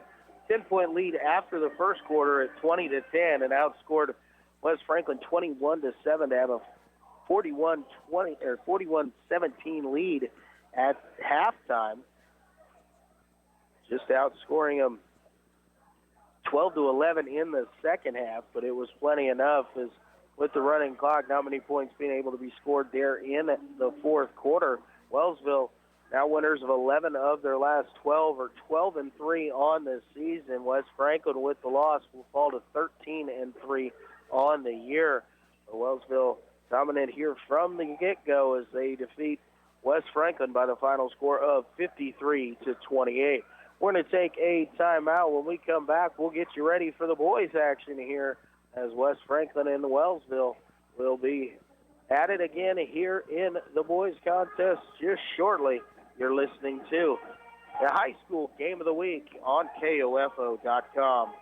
10-point lead after the first quarter at 20-10 and outscored West Franklin 21-7 to have a 41-17 lead at halftime. Just outscoring them 12-11 in the second half, but it was plenty enough as with the running clock, not many points being able to be scored there in the fourth quarter. Wellsville now winners of 11 of their last 12, or 12-3 on the season. West Franklin with the loss will fall to 13-3 on the year. Wellsville dominant here from the get-go as they defeat West Franklin by the final score of 53-28. We're going to take a timeout. When we come back, we'll get you ready for the boys' action here as West Franklin and Wellsville will be at it again here in the boys' contest just shortly. You're listening to the High School Game of the Week on KOFO.com.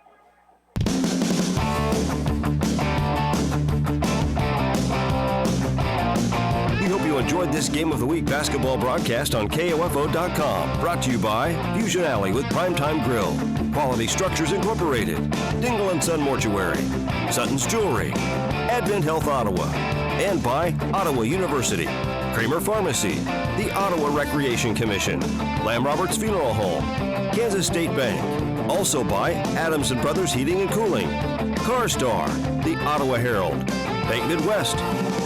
We hope you enjoyed this Game of the Week basketball broadcast on KOFO.com. Brought to you by Fusion Alley with Primetime Grill, Quality Structures Incorporated, Dingle & Son Mortuary, Sutton's Jewelry, Advent Health Ottawa, and by Ottawa University, Kramer Pharmacy, the Ottawa Recreation Commission, Lamb Roberts Funeral Home, Kansas State Bank. Also by Adams & Brothers Heating and Cooling, CarStar, the Ottawa Herald, Bank Midwest,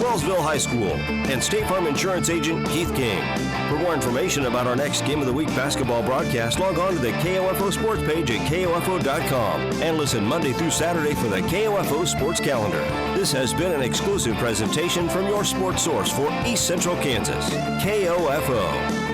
Wellsville High School, and State Farm Insurance Agent Keith King. For more information about our next Game of the Week basketball broadcast, log on to the KOFO Sports page at KOFO.com and listen Monday through Saturday for the KOFO Sports Calendar. This has been an exclusive presentation from your sports source for East Central Kansas, KOFO.